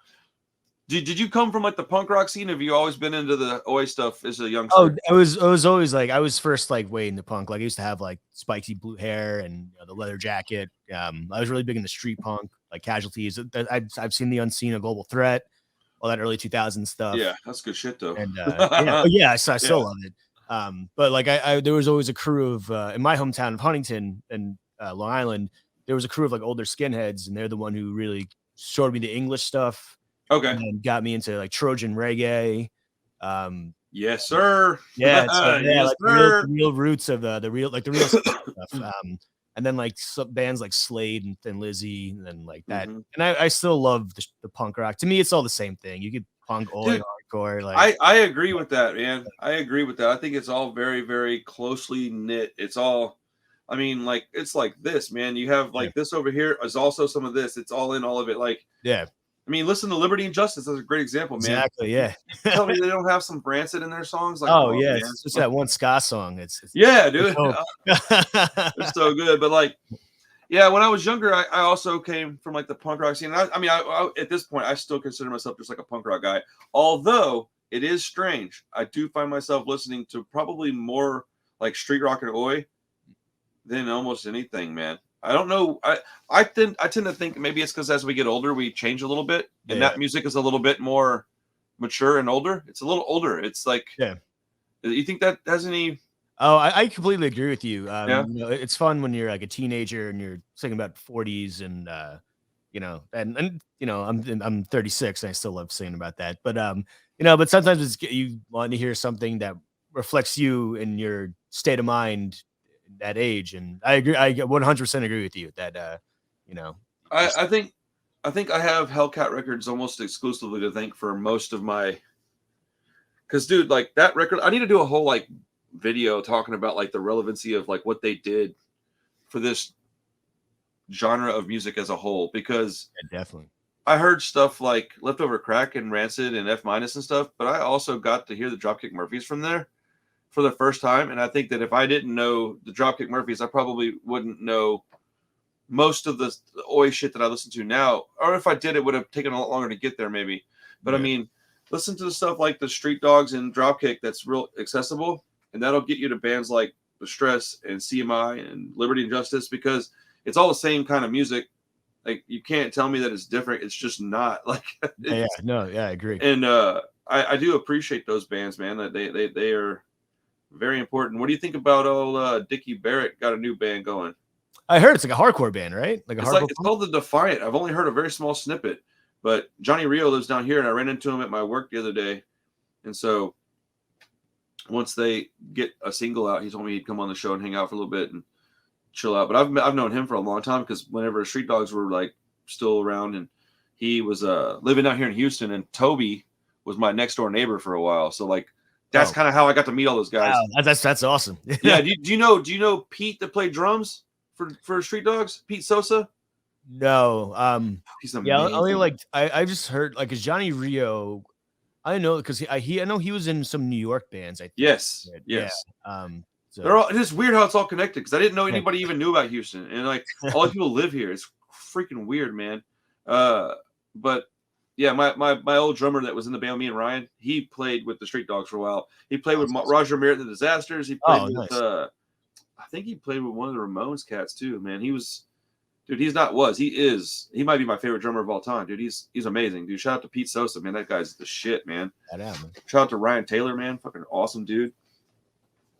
A: Did you come from like the punk rock scene? Have you always been into the Oi stuff as a youngster?
B: Oh, I was always like, I was first like way into punk. Like I used to have like spiky blue hair and the leather jacket. I was really big into street punk, like Casualties. I've seen The Unseen, A Global Threat, all that early 2000s stuff.
A: Yeah, that's good shit though.
B: And I still love it. But like I there was always a crew of in my hometown of Huntington and Long Island, there was a crew of like older skinheads, and they're the one who really showed me the English stuff.
A: Okay.
B: And got me into like Trojan reggae.
A: Yes, sir.
B: Yeah,
A: yes,
B: like the real roots of the real stuff. And then like some bands like Slade and Thin Lizzy and then like that. And I still love the punk rock. To me, it's all the same thing. You could punk, oi, hardcore. Like
A: I agree with that, man. I agree with that. I think it's all very, very closely knit. It's all, I mean, like it's like this, man. You have like this over here is also some of this. It's all in all of it. Like I mean, listen to Liberty and Justice. That's a great example, man.
B: Exactly, yeah.
A: Tell me they don't have some Rancid in their songs? Like,
B: oh, yeah. It's just that one ska song. It's
A: yeah, dude. It's so good. But, like, yeah, when I was younger, I also came from, like, the punk rock scene. I mean, at this point, I still consider myself just like a punk rock guy. Although it is strange. I do find myself listening to probably more, like, street rock and oi than almost anything, man. I don't know. I tend to think maybe it's because as we get older, we change a little bit, and that music is a little bit more mature and older. It's a little older. It's like, you think that has any?
B: Oh, I completely agree with you. You know, it's fun when you're like a teenager and you're thinking about 40s and you know, and you know, I'm 36 and I still love singing about that. But you know, but sometimes it's you want to hear something that reflects you and your state of mind. That age, and I agree. I 100% agree with you that you know.
A: I think I have Hellcat Records almost exclusively to thank for most of my. Because, dude, like that record, I need to do a whole like video talking about like the relevancy of like what they did for this genre of music as a whole. Because
B: definitely,
A: I heard stuff like Leftover Crack and Rancid and F- and stuff, but I also got to hear the Dropkick Murphys from there for the first time. And I think that if I didn't know the Dropkick Murphys, I probably wouldn't know most of the oi shit that I listen to now. Or if I did, it would have taken a lot longer to get there maybe. But I mean, listen to the stuff like the Street Dogs and Dropkick that's real accessible. And that'll get you to bands like The Stress and CMI and Liberty and Justice, because it's all the same kind of music. Like you can't tell me that it's different. It's just not like,
B: I agree.
A: And I do appreciate those bands, man. That they are very important. What do you think about old Dickie Barrett got a new band going?
B: I heard it's like a hardcore band, right? Like
A: it's called The Defiant. I've only heard a very small snippet, but Johnny Rio lives down here, and I ran into him at my work the other day. And so once they get a single out, he told me he'd come on the show and hang out for a little bit and chill out. But I've known him for a long time because whenever Street Dogs were like still around, and he was living out here in Houston, and Toby was my next door neighbor for a while. So like. That's kind of how I got to meet all those guys.
B: Wow, that's awesome.
A: Yeah. Do you know Pete that played drums for Street Dogs? Pete Sosa?
B: No.
A: He's amazing.
B: Yeah, only like I just heard like Johnny Rio. I know because I know he was in some New York bands. I think.
A: Yes.
B: Yeah.
A: So. They're all. It's weird how it's all connected because I didn't know anybody even knew about Houston, and like all the people live here. It's freaking weird, man. But. Yeah, my old drummer that was in the band, me and Ryan, he played with the Street Dogs for a while. He played with Roger Merritt and the Disasters. He played with, I think he played with one of the Ramones cats too, man. He might be my favorite drummer of all time, dude. He's amazing, dude. Shout out to Pete Sosa, man. That guy's the shit, man. Shout out to Ryan Taylor, man. Fucking awesome dude.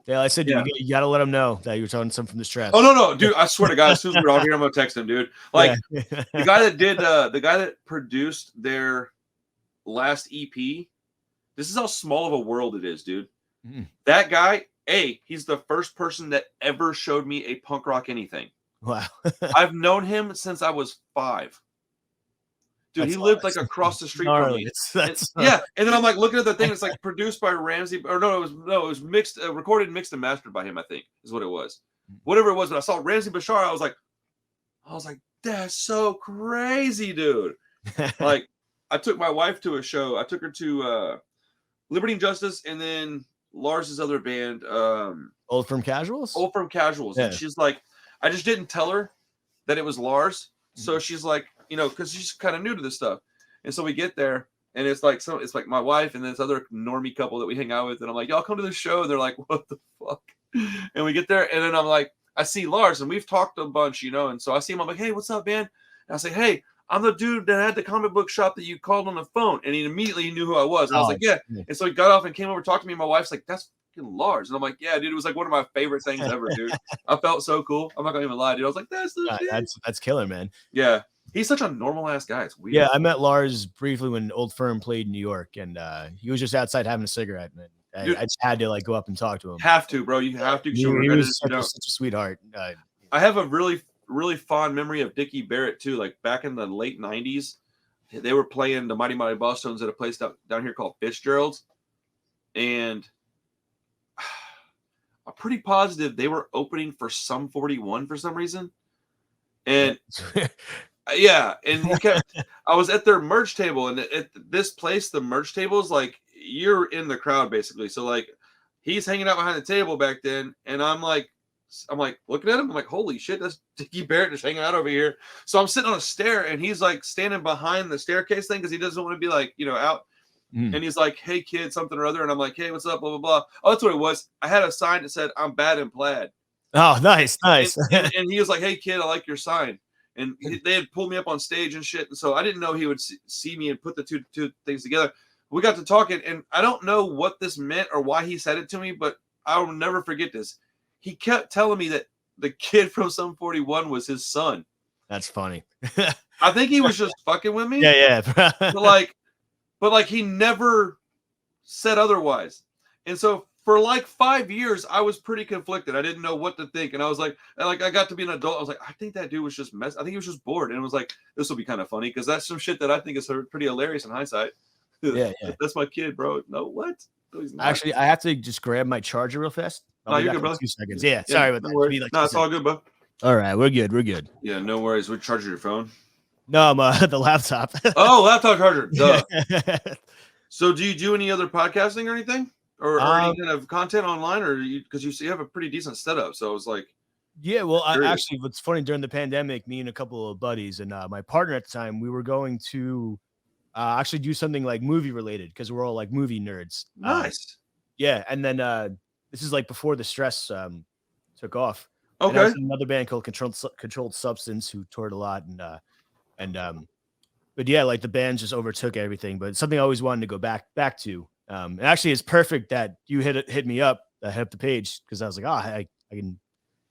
B: Yeah, I said
A: Yeah.
B: you got to let him know that you're talking some from the stress.
A: Oh no, dude! I swear to God, as soon as we're all here, I'm gonna text him, dude. Like the guy that produced their last EP. This is how small of a world it is, dude.
B: Mm.
A: That guy, he's the first person that ever showed me a punk rock anything.
B: Wow.
A: I've known him since I was 5. Dude, he lived like across the street from me. And then I'm like looking at the thing. It's like produced by Ramsey, or no, it was mixed, recorded, mixed, and mastered by him. I think is what it was. Whatever it was, but I saw Ramsey Bashar. I was like, that's so crazy, dude. Like, I took my wife to a show. I took her to Liberty and Justice, and then Lars's other band,
B: Old Firm Casuals.
A: Yeah. And she's like, I just didn't tell her that it was Lars. So she's like, because she's kind of new to this stuff. And so we get there, and it's like my wife and this other normie couple that we hang out with, and I'm like, y'all come to this show. And they're like, what the fuck? And we get there, and then I'm like, I see Lars, and we've talked a bunch, and so I see him. I'm like, hey, what's up, man? And I say, hey, I'm the dude that had the comic book shop that you called on the phone. And he immediately knew who I was. And I was like, yeah. And so he got off and came over to talk to me. And my wife's like, that's fucking Lars. And I'm like, yeah, dude, it was like one of my favorite things ever, dude. I felt so cool. I'm not going to even lie, dude. I was like, that's the shit.
B: That's killer, man.
A: Yeah. He's such a normal ass guy. It's weird.
B: Yeah, I met Lars briefly when Old Firm played in New York. And he was just outside having a cigarette. And I just had to like go up and talk to him.
A: Have to, bro. You have to.
B: He was such a sweetheart.
A: I have a really fond memory of Dickie Barrett too. Like back in the late 90s, they were playing the Mighty Mighty Bosstones at a place down here called Fitzgerald's, and I'm pretty positive they were opening for Sum 41 for some reason. And yeah, and I was at their merch table, and at this place, the merch table is like you're in the crowd basically. So like he's hanging out behind the table back then, and I'm like looking at him. I'm like, holy shit, that's Dickie Barrett just hanging out over here. So I'm sitting on a stair, and he's like standing behind the staircase thing because he doesn't want to be like, out. And he's like, hey, kid, something or other. And I'm like, hey, what's up? Blah, blah, blah. Oh, that's what it was. I had a sign that said, I'm bad in plaid.
B: Oh, nice.
A: And he was like, hey, kid, I like your sign. And they had pulled me up on stage and shit. And so I didn't know he would see me and put the two things together. We got to talking, and I don't know what this meant or why he said it to me, but I'll never forget this. He kept telling me that the kid from Sum 41 was his son.
B: That's funny.
A: I think he was just fucking with me.
B: Yeah.
A: but like he never said otherwise. And so for like 5 years, I was pretty conflicted. I didn't know what to think. And I was like, I got to be an adult. I was like, I think that dude was just I think he was just bored. And it was like, this will be kind of funny because that's some shit that I think is pretty hilarious in hindsight.
B: Yeah.
A: That's my kid, bro. No, what? No, he's not.
B: Actually, I have to just grab my charger real fast.
A: No, you're good, brother.
B: 2 seconds. Yeah, sorry about that.
A: No, it's all good, bro.
B: All right, we're good.
A: Yeah, no worries. We charge your phone.
B: No, I'm the laptop.
A: Oh, laptop charger. Duh. So, do you do any other podcasting or anything, or any kind of content online, or because you have a pretty decent setup? So I was like,
B: yeah. Well, actually, what's funny during the pandemic, me and a couple of buddies and my partner at the time, we were going to actually do something like movie related because we're all like movie nerds.
A: Nice.
B: Yeah, and then this is like before the stress took off.
A: Okay.
B: And another band called Controlled Substance who toured a lot, but yeah, like the band just overtook everything. But it's something I always wanted to go back to. And actually, it's perfect that you hit me up, hit up the page because I was like, I can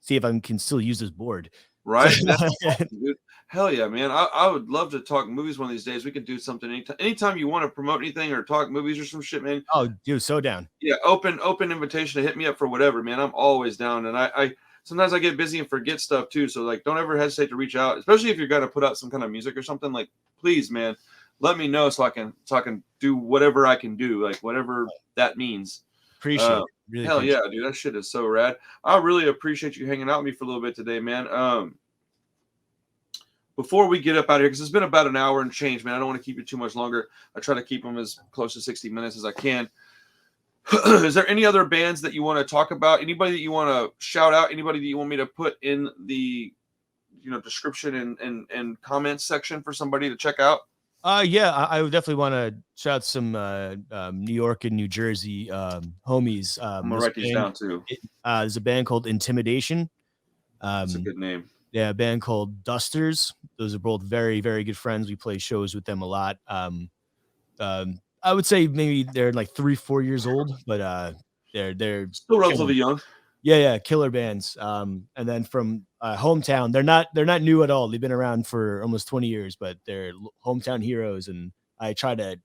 B: see if I can still use this board.
A: Right. That's awesome, dude. Hell yeah, man. I would love to talk movies one of these days. We can do something anytime you want to promote anything or talk movies or some shit, man.
B: Oh, dude, so down.
A: Yeah, open invitation to hit me up for whatever, man. I'm always down. And I sometimes I get busy and forget stuff too. So like don't ever hesitate to reach out, especially if you're gonna put out some kind of music or something. Like, please, man, let me know so I can do whatever I can do, like whatever that means.
B: Appreciate it. Really
A: hell yeah, dude. That shit is so rad. I really appreciate you hanging out with me for a little bit today, man. Before we get up out of here, because it's been about an hour and change, man. I don't want to keep you too much longer. I try to keep them as close to 60 minutes as I can. Is there any other bands that you want to talk about? Anybody that you want to shout out? Anybody that you want me to put in the description and comments section for somebody to check out?
B: Yeah, I would definitely want to shout out some New York and New Jersey homies.
A: I'm gonna write these down too.
B: There's a band called Intimidation.
A: That's a good name.
B: Yeah, a band called Dusters. Those are both very, very good friends. We play shows with them a lot. I would say maybe they're like 3-4 years old, but They're
A: still relatively young.
B: Yeah, killer bands. And then from hometown, they're not new at all. They've been around for almost 20 years, but they're hometown heroes. And I try to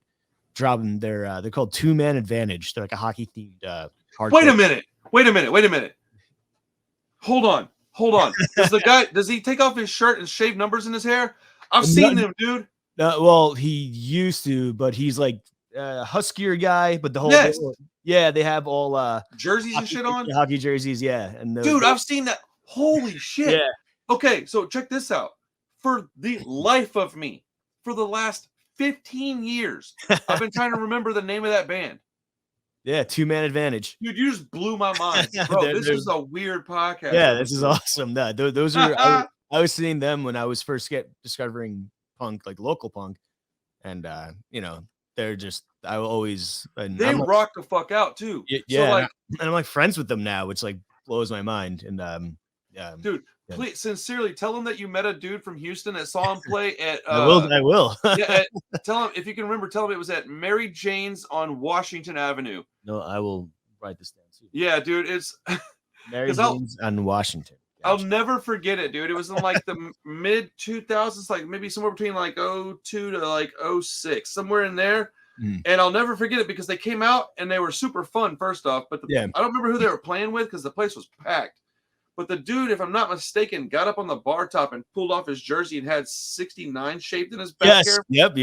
B: drop them. They're called Two Man Advantage. They're like a hockey themed hardcore.
A: Wait a minute. Hold on. Does he take off his shirt and shave numbers in his hair? I've seen them, dude.
B: Well, he used to, but he's like a huskier guy. But the whole they have all
A: jerseys and shit on,
B: hockey jerseys, yeah. And
A: dude, I've seen that. Holy shit!
B: Yeah.
A: Okay, so check this out. For the life of me, for the last 15 years, I've been trying to remember the name of that band.
B: Yeah, Two Man Advantage.
A: Dude, you just blew my mind, bro. This is a weird podcast.
B: Yeah, this is awesome. No, those are I was seeing them when I was first discovering punk, like local punk, and they're just they
A: rock the fuck out too.
B: Yeah, so like, and I'm like friends with them now, which like blows my mind. And
A: dude, please sincerely tell him that you met a dude from Houston that saw him play at.
B: I will.
A: Tell him if you can remember. Tell him it was at Mary Jane's on Washington Avenue.
B: No, I will write this down too.
A: Yeah, dude, it's
B: Mary Jane's on Washington.
A: Gotcha. I'll never forget it, dude. It was in like the mid 2000s, like maybe somewhere between like 02 to like 06, somewhere in there. And I'll never forget it because they came out and they were super fun, first off. But I don't remember who they were playing with because the place was packed. But the dude, if I'm not mistaken, got up on the bar top and pulled off his jersey and had 69 shaped in his back hair.
B: Yep.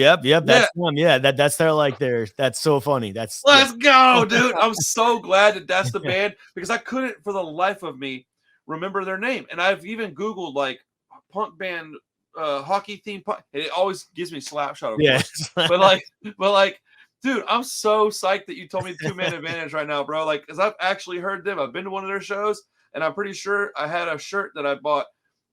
B: That's one. Yeah, that's that's so funny.
A: Let's go, dude. I'm so glad that's the band because I couldn't for the life of me remember their name. And I've even Googled like punk band hockey themed punk. It always gives me Slapshot, of course. But like, dude, I'm so psyched that you told me the Two Man Advantage right now, bro. Like, because I've actually heard them. I've been to one of their shows, and I'm pretty sure I had a shirt that I bought.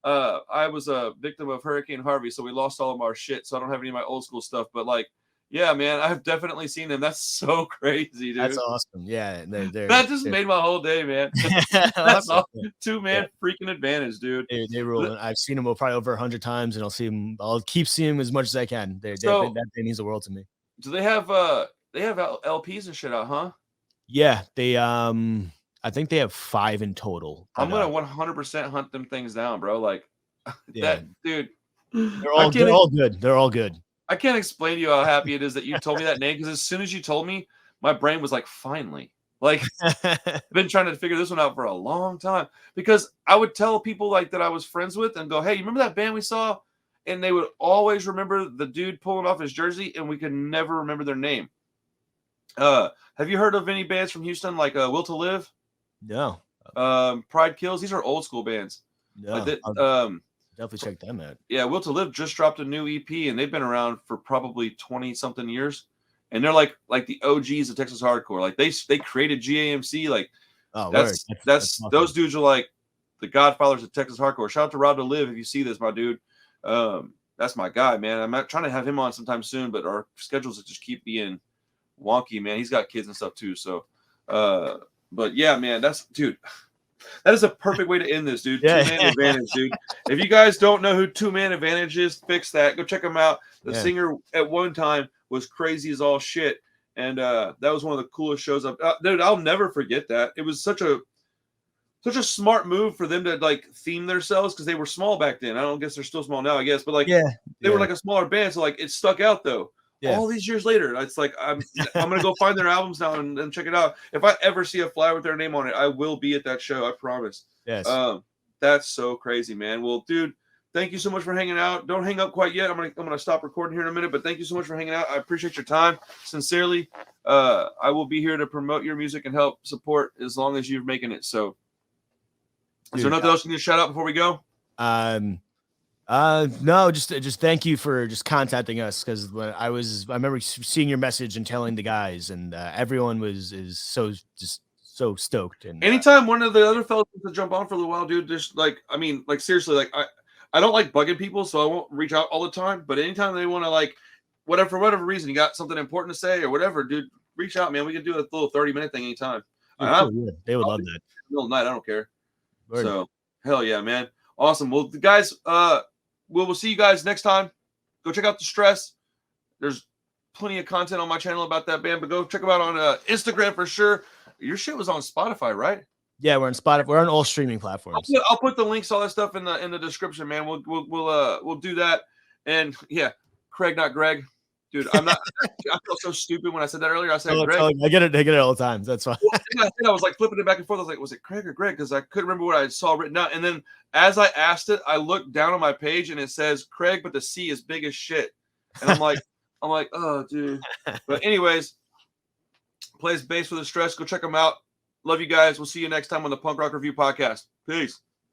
A: I was a victim of Hurricane Harvey, so we lost all of our shit. So I don't have any of my old school stuff. But like, yeah, man, I've definitely seen them. That's so crazy, dude.
B: That's awesome. Yeah,
A: that just made my whole day, man. That's awesome. Two Man freaking advantage, dude.
B: They rule. I've seen them probably over 100 times, and I'll see them. I'll keep seeing them as much as I can. That means the world to me.
A: Do they have LPs and shit out, huh?
B: Yeah, they I think they have 5 in total.
A: I'm gonna 100% hunt them things down, bro. Like that, dude.
B: They're all good. They're all good.
A: I can't explain to you how happy it is that you told me that name because as soon as you told me, my brain was like, finally. Like, I've been trying to figure this one out for a long time because I would tell people like that I was friends with and go, hey, you remember that band we saw? And they would always remember the dude pulling off his jersey, and we could never remember their name. Have you heard of any bands from Houston like Will to Live?
B: No.
A: Pride Kills. These are old school bands.
B: No. Definitely check them out.
A: Yeah, Will to Live just dropped a new EP, and they've been around for probably 20-something years. And they're like the OGs of Texas hardcore. Like they created GAMC. Like that's awesome. Those dudes are like the godfathers of Texas hardcore. Shout out to Rob to Live if you see this, my dude. That's my guy, man. I'm not trying to have him on sometime soon, but our schedules just keep being wonky, man. He's got kids and stuff too. So, but yeah, man, that is a perfect way to end this, dude.
B: Yeah.
A: 2 Man Advantage, dude. If you guys don't know who 2 Man Advantage is, fix that. Go check them out. The singer at one time was crazy as all shit, and that was one of the coolest shows dude, I'll never forget that. It was such a smart move for them to like theme themselves because they were small back then. I don't guess they're still small now, I guess, but like they were like a smaller band, so like it stuck out though. Yeah. All these years later, it's like I'm gonna go find their albums now and check it out. If I ever see a flyer with their name on it, I will be at that show. I promise.
B: Yes.
A: That's so crazy, man. Well, dude, thank you so much for hanging out. Don't hang up quite yet. I'm gonna stop recording here in a minute, but thank you so much for hanging out. I appreciate your time. Sincerely, I will be here to promote your music and help support as long as you're making it. So, is there nothing else you need to shout out before we go?
B: No, just thank you for just contacting us because when I remember seeing your message and telling the guys, and everyone is so stoked. And
A: anytime one of the other fellas to jump on for a little while, dude, just like seriously, like I don't like bugging people, so I won't reach out all the time. But anytime they want to like for whatever reason, you got something important to say or whatever, dude, reach out, man. We can do a little 30-minute thing anytime.
B: Cool, yeah. They would love that.
A: Middle of the night, I don't care. Word. So hell yeah, man. Awesome. Well, the guys, we'll see you guys next time. Go check out The Stress. There's plenty of content on my channel about that band, but go check them out on Instagram for sure. Your shit was on Spotify, right?
B: Yeah, we're on Spotify. We're on all streaming platforms.
A: I'll put the links, all that stuff in the description, man. We'll do that. And yeah, Craig, not Greg. Dude, I felt so stupid when I said that earlier. I said Greg.
B: I get it all the time. That's why.
A: Well, I was like flipping it back and forth. I was like, was it Craig or Greg? Because I couldn't remember what I saw written down. And then as I asked it, I looked down on my page and it says Craig, but the C is big as shit. And I'm like, oh, dude. But anyways, plays bass for the stress. Go check them out. Love you guys. We'll see you next time on the Punk Rock Review Podcast. Peace.